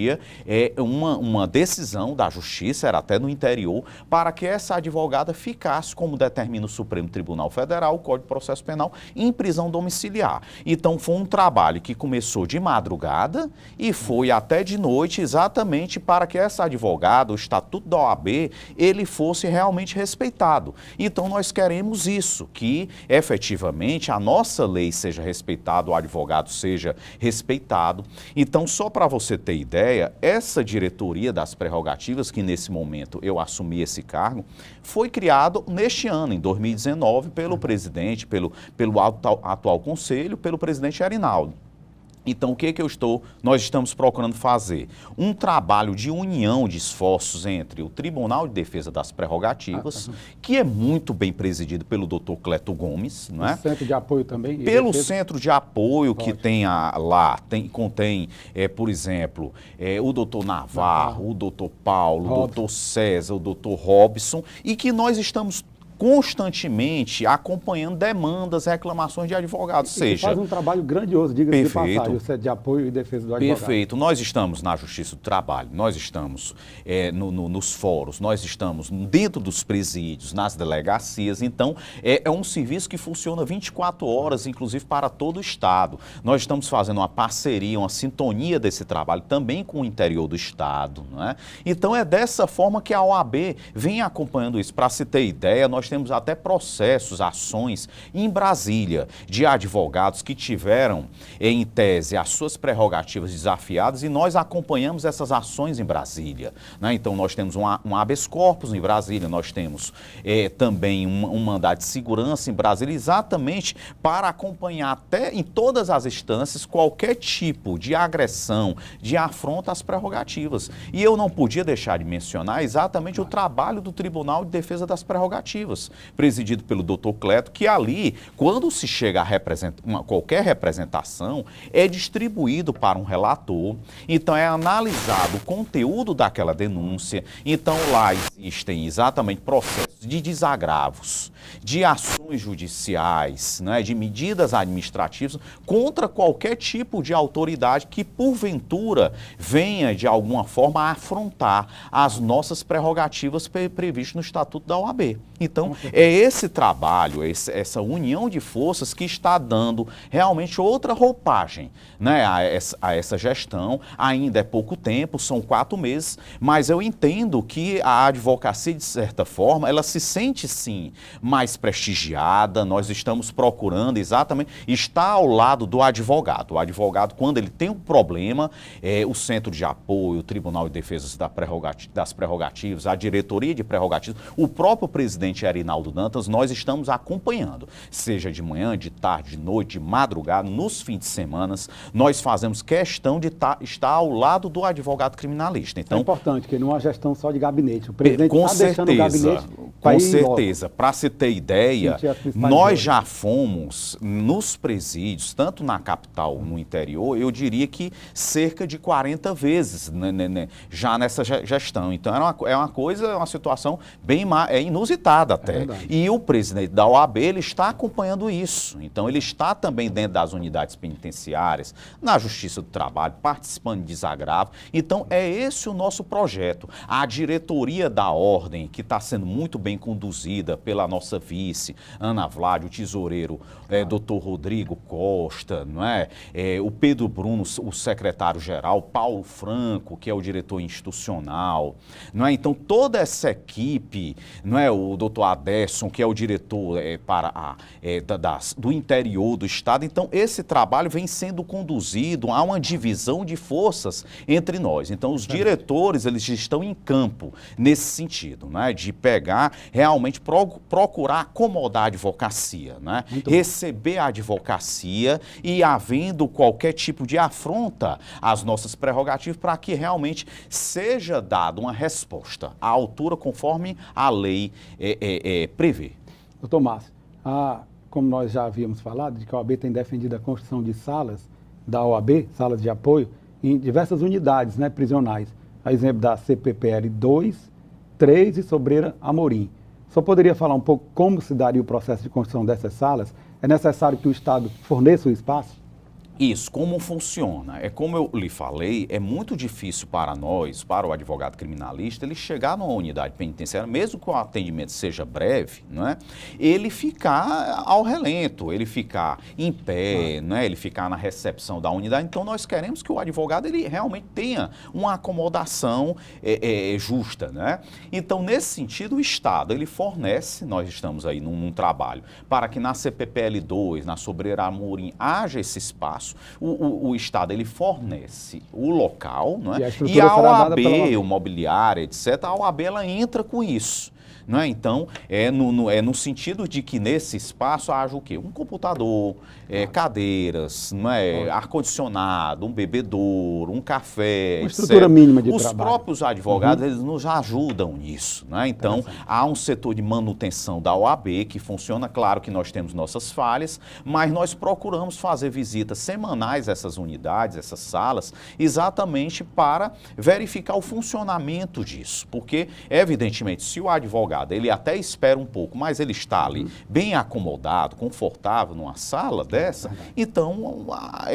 uma decisão da Justiça, era até no interior, para que essa advogada ficasse, como determina o Supremo Tribunal Federal, o Código de Processo Penal, em prisão domiciliar. Então, foi um trabalho que começou de madrugada e foi até de noite, exatamente para que essa advogada, o Estatuto da OAB, ele fosse realmente respeitado. Então, nós queremos isso, que efetivamente a nossa lei seja respeitada, o advogado seja respeitado. Então, só para você ter ideia, essa diretoria das prerrogativas, que nesse momento eu assumi esse cargo, foi criado neste ano, em 2019, pelo presidente, pelo atual conselho, pelo presidente Arinaldo. Então, o que nós estamos procurando fazer? Um trabalho de união de esforços entre o Tribunal de Defesa das Prerrogativas, que é muito bem presidido pelo Dr. Cleto Gomes, não é? O Centro de Apoio também? Pelo Centro de Apoio que tem lá, contém, por exemplo, o Dr. Navarro, o Dr. Paulo, o Dr. César, o Dr. Robson, e que nós estamos constantemente acompanhando demandas, reclamações de advogados. Faz um trabalho grandioso, diga-se de passagem, o Centro de Apoio e Defesa do Advogado. Perfeito. Nós estamos na Justiça do Trabalho, nós estamos nos fóruns, nós estamos dentro dos presídios, nas delegacias. Então, é um serviço que funciona 24 horas, inclusive para todo o Estado. Nós estamos fazendo uma parceria, uma sintonia desse trabalho também com o interior do Estado, não é? Então, é dessa forma que a OAB vem acompanhando isso. Para se ter ideia, nós temos até processos, ações em Brasília de advogados que tiveram, em tese, as suas prerrogativas desafiadas e nós acompanhamos essas ações em Brasília, né? Então, nós temos um habeas corpus em Brasília, nós temos também um mandado de segurança em Brasília, exatamente para acompanhar até em todas as instâncias qualquer tipo de agressão, de afronta às prerrogativas. E eu não podia deixar de mencionar exatamente o trabalho do Tribunal de Defesa das Prerrogativas. administrativas, presidido pelo Dr. Cleto, que ali, quando se chega a qualquer representação, é distribuído para um relator, então é analisado o conteúdo daquela denúncia, então lá existem exatamente processos de desagravos, de ações judiciais, né, de medidas administrativas contra qualquer tipo de autoridade que, porventura, venha de alguma forma a afrontar as nossas prerrogativas previstas no Estatuto da OAB. Então, é esse trabalho, essa união de forças que está dando realmente outra roupagem, né, a essa gestão. Ainda é pouco tempo, são 4 meses, mas eu entendo que a advocacia, de certa forma, ela se sente, sim, mais prestigiada. Nós estamos procurando exatamente estar ao lado do advogado. O advogado, quando ele tem um problema, o Centro de Apoio, o Tribunal de Defesa das Prerrogativas, a Diretoria de Prerrogativas, o próprio presidente Erinaldo Dantas, nós estamos acompanhando, seja de manhã, de tarde, de noite, de madrugada, nos fins de semana, nós fazemos questão de estar ao lado do advogado criminalista. Então, é importante que não é uma gestão só de gabinete. O presidente está deixando o gabinete. Com certeza. Para se ter ideia, nós já fomos nos presídios, tanto na capital, no interior, eu diria que cerca de 40 vezes, né, já nessa gestão. Então é uma situação bem inusitada até. E o presidente da OAB, ele está acompanhando isso. Então ele está também dentro das unidades penitenciárias, na Justiça do Trabalho, participando de desagravo. Então é esse o nosso projeto. A diretoria da Ordem, que está sendo muito bem conduzida pela nossa vice, Ana Vlad, o tesoureiro, Dr. Rodrigo Costa, não é? O Pedro Bruno, o secretário-geral, Paulo Franco, que é o diretor institucional, não é? Então toda essa equipe, não é? O Dr. Aderson, que é o diretor do interior do estado. Então esse trabalho vem sendo conduzido, há uma divisão de forças entre nós. Então os diretores, eles estão em campo nesse sentido, né, de pegar, realmente procurar acomodar a advocacia, né, receber a advocacia e havendo qualquer tipo de afronta às nossas prerrogativas para que realmente seja dada uma resposta à altura conforme a lei prevê. Doutor Márcio, como nós já havíamos falado, de que a OAB tem defendido a construção de salas da OAB, salas de apoio, em diversas unidades, né, prisionais. A exemplo da CPPL 2, 3 e Sobreira Amorim. Só poderia falar um pouco como se daria o processo de construção dessas salas? É necessário que o Estado forneça o espaço? Isso, como funciona? É como eu lhe falei, é muito difícil para nós, para o advogado criminalista, ele chegar numa unidade penitenciária, mesmo que o atendimento seja breve, não é? Ele ficar ao relento, ele ficar em pé, não é? Ele ficar na recepção da unidade. Então nós queremos que o advogado ele realmente tenha uma acomodação justa, né? Então nesse sentido o Estado ele fornece, nós estamos aí num trabalho para que na CPPL 2, na Sobreira Amorim haja esse espaço. O Estado ele fornece o local, não é? E a OAB, o mobiliário, etc., a OAB ela entra com isso. Não é? Então, no sentido de que nesse espaço haja o quê? Um computador, cadeiras, não é? Ar-condicionado, um bebedouro, um café, uma estrutura mínima de trabalho. Os próprios advogados, eles nos ajudam nisso. Não é? Então, há um setor de manutenção da OAB que funciona. Claro que nós temos nossas falhas, mas nós procuramos fazer visitas semanais a essas unidades, essas salas, exatamente para verificar o funcionamento disso. Porque, evidentemente, se o advogado ele até espera um pouco, mas ele está ali bem acomodado, confortável numa sala dessa, então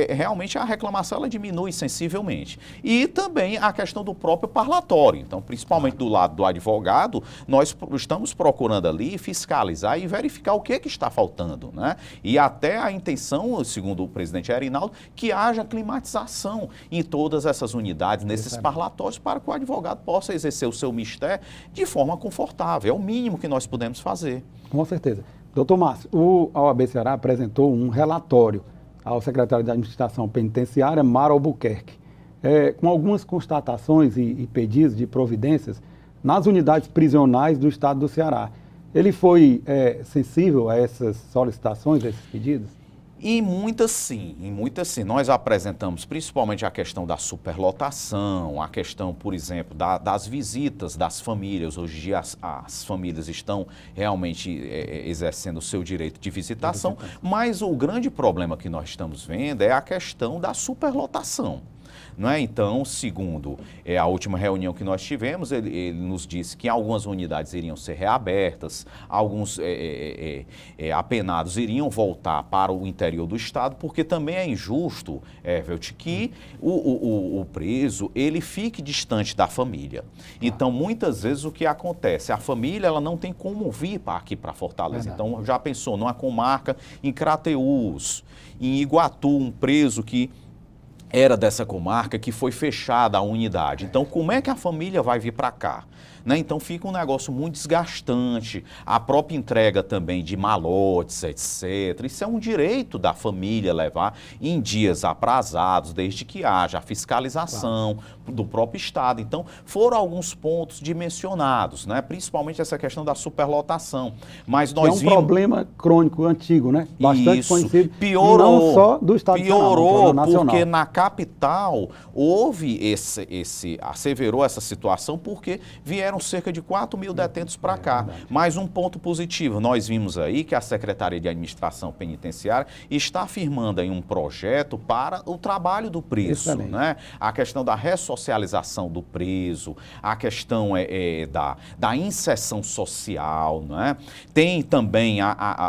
realmente a reclamação ela diminui sensivelmente. E também a questão do próprio parlatório. Então, principalmente do lado do advogado, nós estamos procurando ali fiscalizar e verificar o que está faltando, né? E até a intenção, segundo o presidente Erinaldo, que haja climatização em todas essas unidades, nesses parlatórios, para que o advogado possa exercer o seu mistério de forma confortável. É o mínimo que nós podemos fazer. Com certeza. Doutor Márcio, a OAB Ceará apresentou um relatório ao secretário de Administração Penitenciária, Mário Albuquerque, com algumas constatações e pedidos de providências nas unidades prisionais do estado do Ceará. Ele foi sensível a essas solicitações, a esses pedidos? Em muitas sim. Nós apresentamos principalmente a questão da superlotação, a questão, por exemplo, das visitas das famílias. Hoje em dia as famílias estão realmente exercendo o seu direito de visitação, mas o grande problema que nós estamos vendo é a questão da superlotação. Não é? Então, segundo a última reunião que nós tivemos, ele nos disse que algumas unidades iriam ser reabertas, alguns apenados iriam voltar para o interior do estado, porque também é injusto, Evelt, que o preso ele fique distante da família. Então, muitas vezes o que acontece? A família ela não tem como vir aqui para Fortaleza. Então, já pensou numa comarca em Crateús, em Iguatu, um preso que era dessa comarca, que foi fechada a unidade. Então, como é que a família vai vir para cá? Né? Então, fica um negócio muito desgastante. A própria entrega também de malotes, etc. Isso é um direito da família levar em dias aprazados, desde que haja a fiscalização do próprio Estado. Então, foram alguns pontos dimensionados, né? Principalmente essa questão da superlotação. Mas nós vimos... problema crônico, antigo, né? Bastante conhecido. Piorou. Não só do Estado de Ceará, piorou, nacional. Porque na capital houve asseverou essa situação porque vieram cerca de 4 mil detentos para cá. Mas um ponto positivo, nós vimos aí que a Secretaria de Administração Penitenciária está firmando aí um projeto para o trabalho do preso, né? A questão da ressocialização do preso, a questão da inserção social, né? Tem também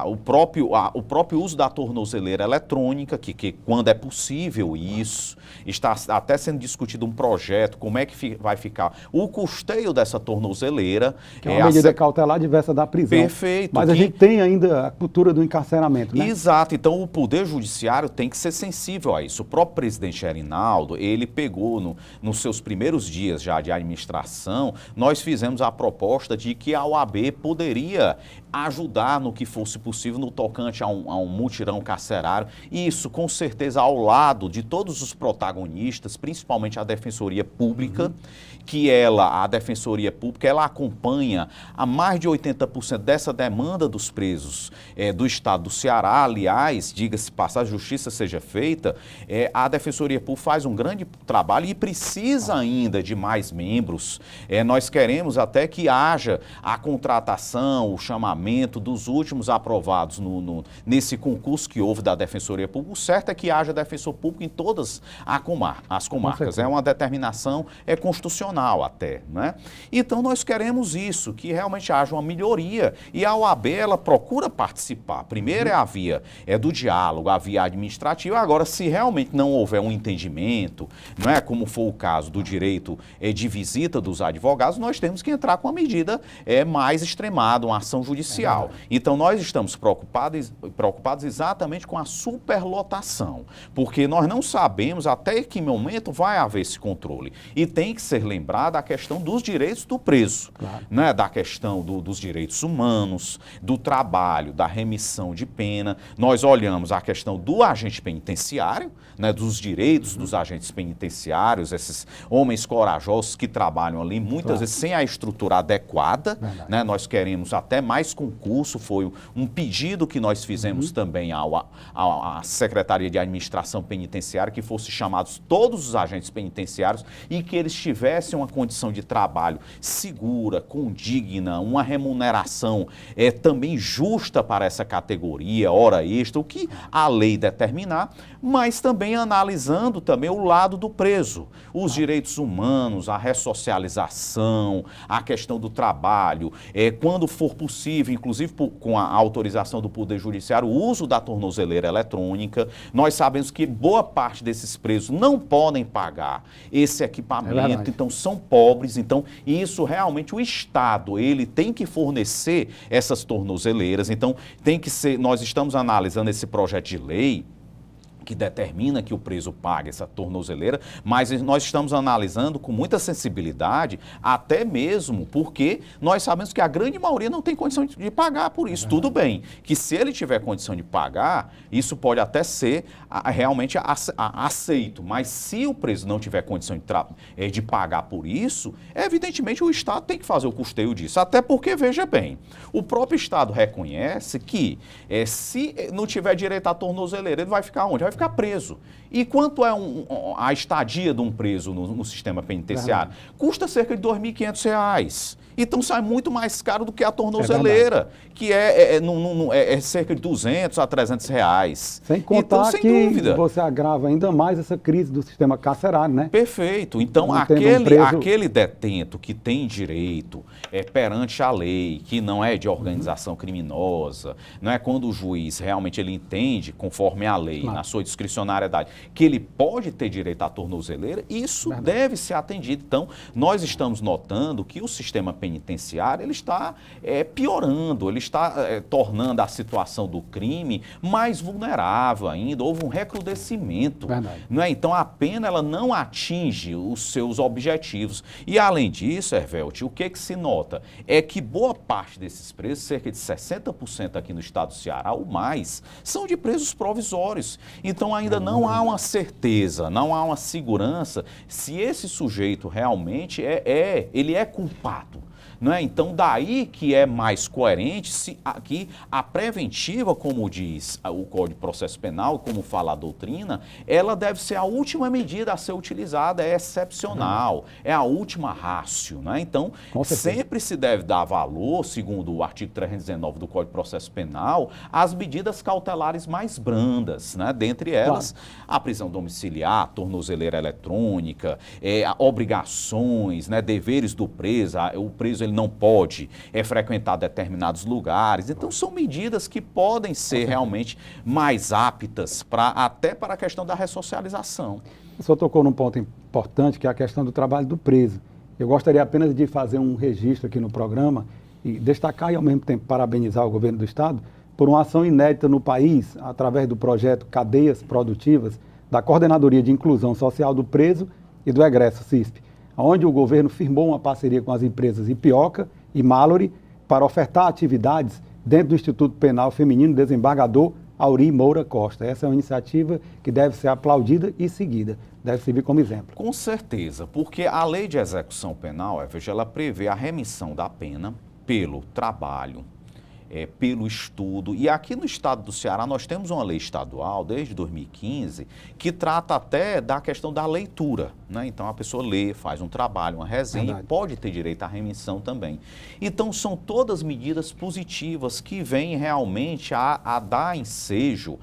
o próprio uso da tornozeleira eletrônica, que quando é possível isso, está até sendo discutido um projeto, como é que vai ficar o custeio dessa tornozeleira. Que é uma medida cautelar diversa da prisão. Perfeito. Mas a gente tem ainda a cultura do encarceramento, né? Exato. Então, o Poder Judiciário tem que ser sensível a isso. O próprio presidente Erinaldo, ele pegou nos seus primeiros dias já de administração, nós fizemos a proposta de que a OAB poderia ajudar no que fosse possível no tocante a um mutirão carcerário. E isso, com certeza, ao lado de todos os protagonistas, principalmente a Defensoria Pública, que a Defensoria Pública, ela acompanha a mais de 80% dessa demanda dos presos do estado do Ceará. Aliás, diga-se passar, a justiça seja feita, a Defensoria Pública faz um grande trabalho e precisa ainda de mais membros. Nós queremos até que haja a contratação, o chamamento dos últimos aprovados nesse concurso que houve da Defensoria Pública. O certo é que haja defensor público em todas as comarcas. É uma determinação constitucional até, né? Então nós queremos isso, que realmente haja uma melhoria, e a OAB ela procura participar. Primeiro é a via do diálogo, a via administrativa. Agora, se realmente não houver um entendimento, não é, como foi o caso do direito de visita dos advogados, nós temos que entrar com uma medida mais extremada, uma ação judicial. Então nós estamos preocupados exatamente com a superlotação, porque nós não sabemos até que momento vai haver esse controle. E tem que ser lembrada a questão dos direitos do preso, né? Da questão dos direitos humanos, do trabalho, da remissão de pena. Nós olhamos a questão do agente penitenciário, né? Dos direitos dos agentes penitenciários, esses homens corajosos que trabalham ali, muitas vezes sem a estrutura adequada, né? Nós queremos até mais concurso, foi um pedido que nós fizemos também à Secretaria de Administração Penitenciária, que fossem chamados todos os agentes penitenciários e que eles tivessem uma condição de trabalho segura, condigna, uma remuneração também justa para essa categoria, hora extra, o que a lei determinar, mas também analisando também o lado do preso, os direitos humanos, a ressocialização, a questão do trabalho, quando for possível, inclusive com a autorização do Poder Judiciário, o uso da tornozeleira eletrônica. Nós sabemos que boa parte desses presos não podem pagar esse equipamento, então são pobres, então isso realmente o Estado, ele tem que fornecer essas tornozeleiras, então tem que ser, nós estamos analisando esse projeto de lei, que determina que o preso pague essa tornozeleira, mas nós estamos analisando com muita sensibilidade, até mesmo porque nós sabemos que a grande maioria não tem condição de pagar por isso. Tudo bem, que se ele tiver condição de pagar, isso pode até ser realmente aceito, mas se o preso não tiver condição de pagar por isso, evidentemente o Estado tem que fazer o custeio disso, até porque, veja bem, o próprio Estado reconhece que se não tiver direito à tornozeleira, ele vai ficar onde? Vai ficar preso. E quanto é a estadia de um preso no sistema penitenciário? Custa cerca de R$ 2.500. Então sai muito mais caro do que a tornozeleira, que é cerca de 200 a 300 reais. Sem contar então, sem que dúvida, você agrava ainda mais essa crise do sistema carcerário, né? Perfeito. Então, aquele detento que tem direito perante a lei, que não é de organização criminosa, não é quando o juiz realmente ele entende, conforme a lei, na sua discricionariedade, que ele pode ter direito à tornozeleira, isso deve ser atendido. Então, nós estamos notando que o sistema penitenciário ele está piorando, ele está tornando a situação do crime mais vulnerável ainda. Houve um recrudescimento. Não é? Então, a pena ela não atinge os seus objetivos. E, além disso, Hervelt, o que se nota? É que boa parte desses presos, cerca de 60% aqui no estado do Ceará, ou mais, são de presos provisórios. Então, ainda não há uma certeza, não há uma segurança se esse sujeito realmente ele é culpado. Não é? Então, daí que é mais coerente se aqui a preventiva, como diz o Código de Processo Penal, como fala a doutrina, ela deve ser a última medida a ser utilizada, é excepcional, é a última rácio. Né? Então, sempre se deve dar valor, segundo o artigo 319 do Código de Processo Penal, às medidas cautelares mais brandas, né? Dentre elas, a prisão domiciliar, a tornozeleira eletrônica, obrigações, né? Deveres do preso, o preso ele não pode frequentar determinados lugares. Então, são medidas que podem ser realmente mais aptas até para a questão da ressocialização. O senhor tocou num ponto importante, que é a questão do trabalho do preso. Eu gostaria apenas de fazer um registro aqui no programa e destacar e, ao mesmo tempo, parabenizar o governo do Estado por uma ação inédita no país, através do projeto Cadeias Produtivas, da Coordenadoria de Inclusão Social do Preso e do Egresso CISP, onde o governo firmou uma parceria com as empresas Ipioca e Mallory para ofertar atividades dentro do Instituto Penal Feminino Desembargador Auri Moura Costa. Essa é uma iniciativa que deve ser aplaudida e seguida, deve servir como exemplo. Com certeza, porque a lei de execução penal, ela prevê a remissão da pena pelo trabalho, pelo estudo. E aqui no estado do Ceará nós temos uma lei estadual, desde 2015, que trata até da questão da leitura. Né? Então a pessoa lê, faz um trabalho, uma resenha, e pode ter direito à remissão também. Então são todas medidas positivas que vêm realmente a dar ensejo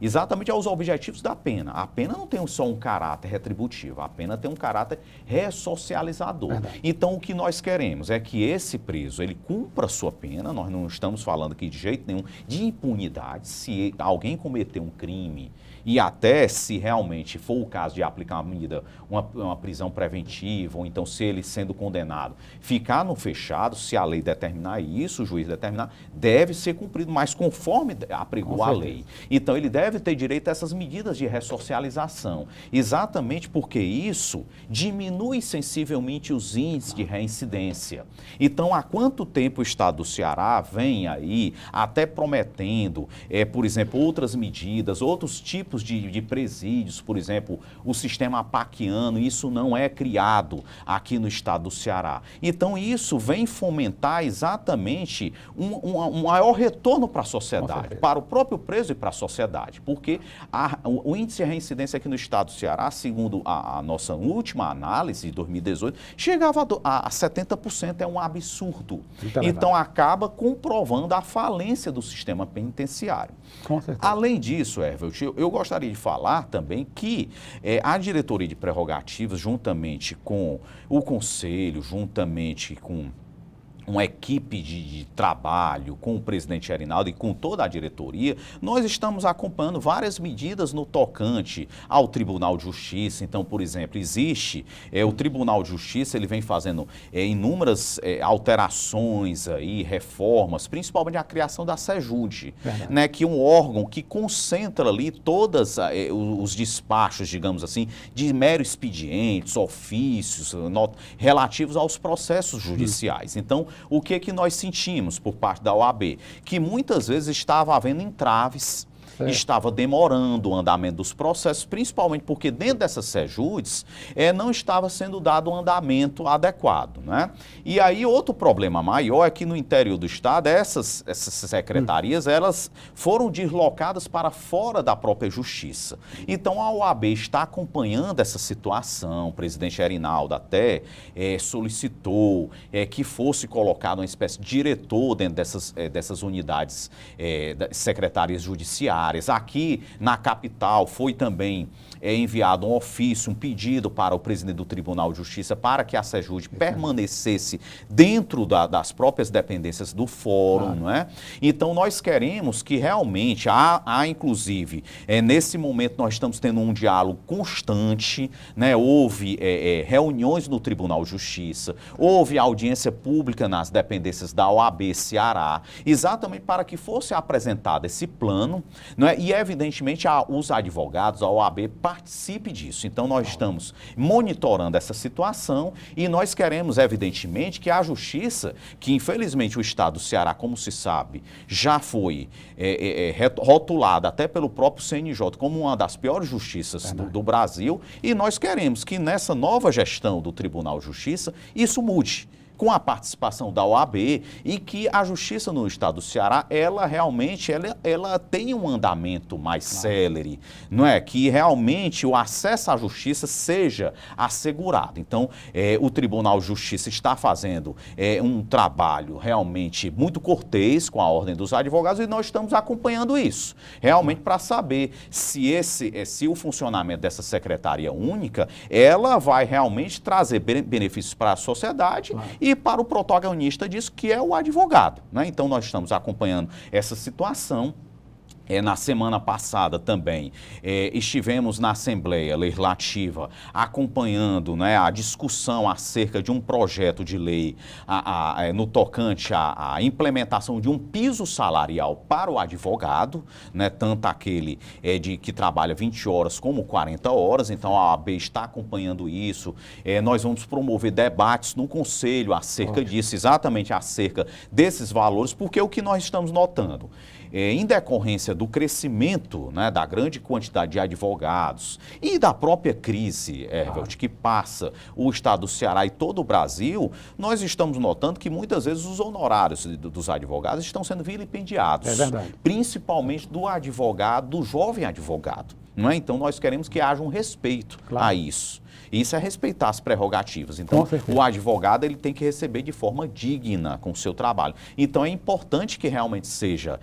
exatamente aos objetivos da pena. A pena não tem só um caráter retributivo, a pena tem um caráter ressocializador. Então o que nós queremos é que esse preso, ele cumpra a sua pena. Nós não estamos falando aqui de jeito nenhum de impunidade. Se alguém cometer um crime e até se realmente for o caso de aplicar uma medida, uma prisão preventiva, ou então se ele sendo condenado, ficar no fechado, se a lei determinar isso, o juiz determinar, deve ser cumprido, mas conforme apregou a lei. Então ele deve ter direito a essas medidas de ressocialização, exatamente porque isso diminui sensivelmente os índices de reincidência. Então, há quanto tempo o estado do Ceará vem aí até prometendo, por exemplo, outras medidas, outros tipos de presídios, por exemplo, o sistema apaquiano, isso não é criado aqui no estado do Ceará. Então, isso vem fomentar exatamente um maior retorno para a sociedade, para o próprio preso e para a sociedade, porque o índice de reincidência aqui no estado do Ceará, segundo a nossa última análise de 2018, chegava a 70%, é um absurdo. Então, acaba comprovando a falência do sistema penitenciário. Com certeza. Além disso, Hervelt, eu gostaria de falar também que a diretoria de prerrogativas, juntamente com o conselho, juntamente com uma equipe de trabalho com o presidente Gerinaldo e com toda a diretoria, nós estamos acompanhando várias medidas no tocante ao Tribunal de Justiça. Então, por exemplo, existe o Tribunal de Justiça, ele vem fazendo inúmeras alterações aí, reformas, principalmente a criação da SEJUDE, né, que é um órgão que concentra ali todos os despachos, digamos assim, de meros expedientes, ofícios, relativos aos processos judiciais. Então, o que nós sentimos por parte da OAB? Que muitas vezes estava havendo entraves, estava demorando o andamento dos processos, principalmente porque dentro dessas SEJUDEs não estava sendo dado um andamento adequado, né? E aí outro problema maior é que no interior do estado essas secretarias elas foram deslocadas para fora da própria justiça. Então a OAB está acompanhando essa situação. O presidente Gerinaldo até solicitou que fosse colocado uma espécie de diretor dentro dessas unidades, secretarias judiciárias. Aqui na capital foi também enviado um ofício, um pedido para o presidente do Tribunal de Justiça para que a SEJUDE permanecesse dentro das próprias dependências do fórum, não é? Então nós queremos que realmente há inclusive, nesse momento nós estamos tendo um diálogo constante, né? Houve reuniões no Tribunal de Justiça, houve audiência pública nas dependências da OAB Ceará, exatamente para que fosse apresentado esse plano, não é? E evidentemente os advogados, a OAB participe disso. Então nós estamos monitorando essa situação e nós queremos evidentemente que a justiça, que infelizmente o estado do Ceará, como se sabe, já foi rotulada até pelo próprio CNJ como uma das piores justiças do Brasil, e nós queremos que nessa nova gestão do Tribunal de Justiça isso mude, com a participação da OAB, e que a justiça no estado do Ceará, ela realmente ela tem um andamento mais célere, não é? Que realmente o acesso à justiça seja assegurado. Então, o Tribunal de Justiça está fazendo um trabalho realmente muito cortês com a Ordem dos Advogados e nós estamos acompanhando isso, realmente para saber se o funcionamento dessa secretaria única, ela vai realmente trazer benefícios para a sociedade e para o protagonista disso, que é o advogado, né? Então nós estamos acompanhando essa situação. Na semana passada também estivemos na Assembleia Legislativa acompanhando, né, a discussão acerca de um projeto de lei no tocante à implementação de um piso salarial para o advogado, né, tanto aquele que trabalha 20 horas como 40 horas. Então a OAB está acompanhando isso. Nós vamos promover debates no Conselho acerca disso, exatamente acerca desses valores, porque o que nós estamos notando, em decorrência do crescimento, né, da grande quantidade de advogados e da própria crise, Herbert, que passa o estado do Ceará e todo o Brasil, nós estamos notando que muitas vezes os honorários dos advogados estão sendo vilipendiados. É verdade. Principalmente do advogado, do jovem advogado, não é? Então nós queremos que haja um respeito a isso. Isso é respeitar as prerrogativas. Então, o advogado ele tem que receber de forma digna com o seu trabalho. Então, é importante que realmente seja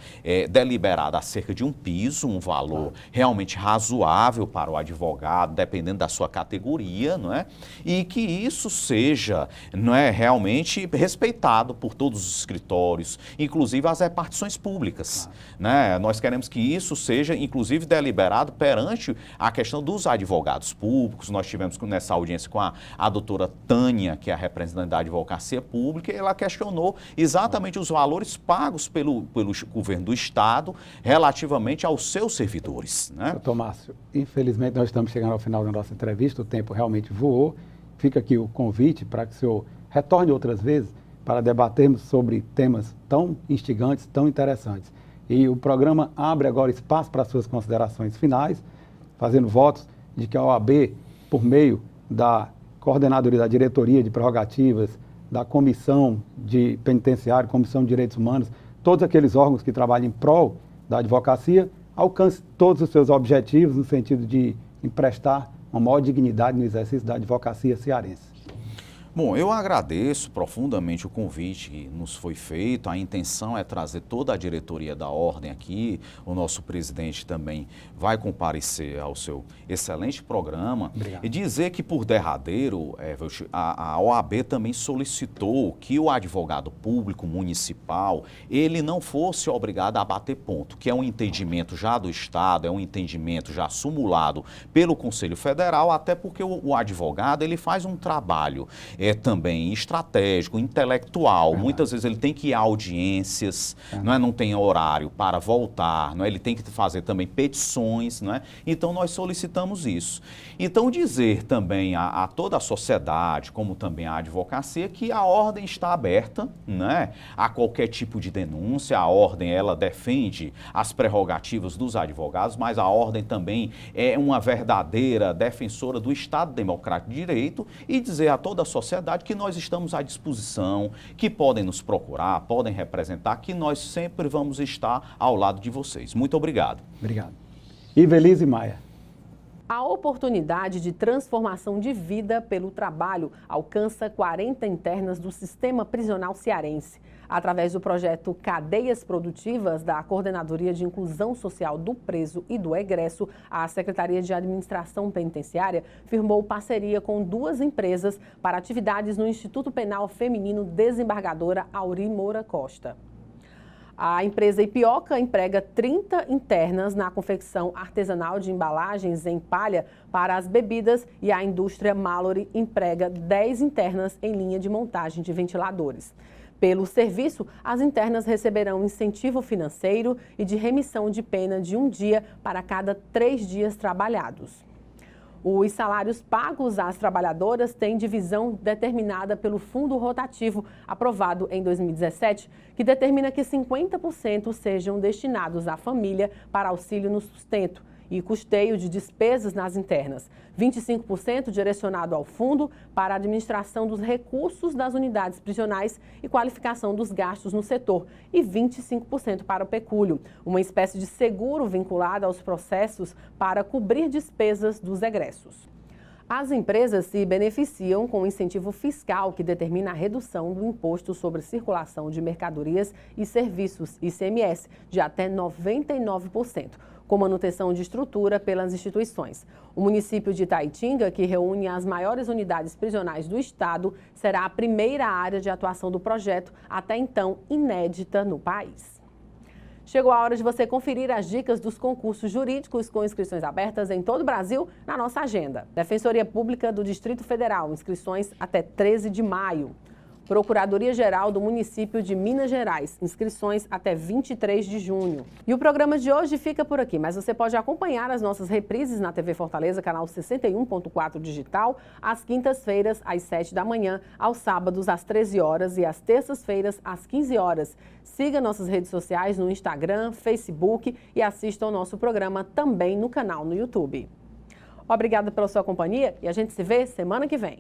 deliberado acerca de um piso, um valor realmente razoável para o advogado, dependendo da sua categoria, não é? E que isso seja, não é, realmente respeitado por todos os escritórios, inclusive as repartições públicas, né? Nós queremos que isso seja, inclusive, deliberado perante a questão dos advogados públicos. Nós tivemos nessa audiência com a doutora Tânia, que é a representante da advocacia pública, e ela questionou exatamente os valores pagos pelo governo do estado relativamente aos seus servidores, né? Doutor Márcio, infelizmente nós estamos chegando ao final da nossa entrevista, o tempo realmente voou. Fica aqui o convite para que o senhor retorne outras vezes para debatermos sobre temas tão instigantes, tão interessantes. E o programa abre agora espaço para suas considerações finais, fazendo votos de que a OAB, por meio da coordenadoria da diretoria de prerrogativas, da comissão de penitenciário, comissão de direitos humanos, todos aqueles órgãos que trabalham em prol da advocacia, alcance todos os seus objetivos no sentido de emprestar uma maior dignidade no exercício da advocacia cearense. Bom, eu agradeço profundamente o convite que nos foi feito. A intenção é trazer toda a diretoria da Ordem aqui. O nosso presidente também vai comparecer ao seu excelente programa. Obrigado. E dizer que, por derradeiro, a OAB também solicitou que o advogado público municipal, ele não fosse obrigado a bater ponto, que é um entendimento já do Estado, é um entendimento já sumulado pelo Conselho Federal, até porque o advogado, ele faz um trabalho também estratégico, intelectual. Muitas vezes ele tem que ir a audiências, não tem horário para voltar, ele tem que fazer também petições, então nós solicitamos isso. Então dizer também a toda a sociedade, como também a advocacia, que a Ordem está aberta a qualquer tipo de denúncia. A Ordem, ela defende as prerrogativas dos advogados, mas a Ordem também é uma verdadeira defensora do Estado Democrático de Direito, e dizer a toda a sociedade que nós estamos à disposição, que podem nos procurar, podem representar, que nós sempre vamos estar ao lado de vocês. Muito obrigado. Obrigado. Ivelise Maia. A oportunidade de transformação de vida pelo trabalho alcança 40 internas do sistema prisional cearense. Através do projeto Cadeias Produtivas da Coordenadoria de Inclusão Social do Preso e do Egresso, a Secretaria de Administração Penitenciária firmou parceria com 2 empresas para atividades no Instituto Penal Feminino Desembargadora Auri Moura Costa. A empresa Ipioca emprega 30 internas na confecção artesanal de embalagens em palha para as bebidas, e a indústria Mallory emprega 10 internas em linha de montagem de ventiladores. Pelo serviço, as internas receberão incentivo financeiro e de remissão de pena de 1 dia para cada 3 dias trabalhados. Os salários pagos às trabalhadoras têm divisão determinada pelo Fundo Rotativo, aprovado em 2017, que determina que 50% sejam destinados à família para auxílio no sustento e custeio de despesas nas internas, 25% direcionado ao fundo para a administração dos recursos das unidades prisionais e qualificação dos gastos no setor, e 25% para o pecúlio, uma espécie de seguro vinculado aos processos para cobrir despesas dos egressos. As empresas se beneficiam com o incentivo fiscal que determina a redução do Imposto sobre Circulação de Mercadorias e Serviços, ICMS, de até 99%. Com manutenção de estrutura pelas instituições. O município de Itaitinga, que reúne as maiores unidades prisionais do estado, será a primeira área de atuação do projeto, até então inédita no país. Chegou a hora de você conferir as dicas dos concursos jurídicos com inscrições abertas em todo o Brasil na nossa agenda. Defensoria Pública do Distrito Federal, inscrições até 13 de maio. Procuradoria-Geral do Município de Minas Gerais, inscrições até 23 de junho. E o programa de hoje fica por aqui, mas você pode acompanhar as nossas reprises na TV Fortaleza, canal 61.4 digital, às quintas-feiras, às 7 da manhã, aos sábados, às 13 horas e às terças-feiras, às 15 horas. Siga nossas redes sociais no Instagram, Facebook e assista ao nosso programa também no canal no YouTube. Obrigada pela sua companhia e a gente se vê semana que vem.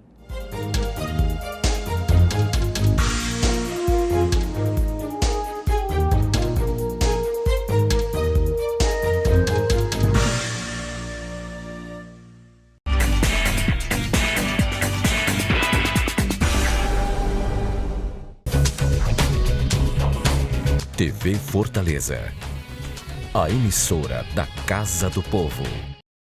TV Fortaleza, a emissora da Casa do Povo.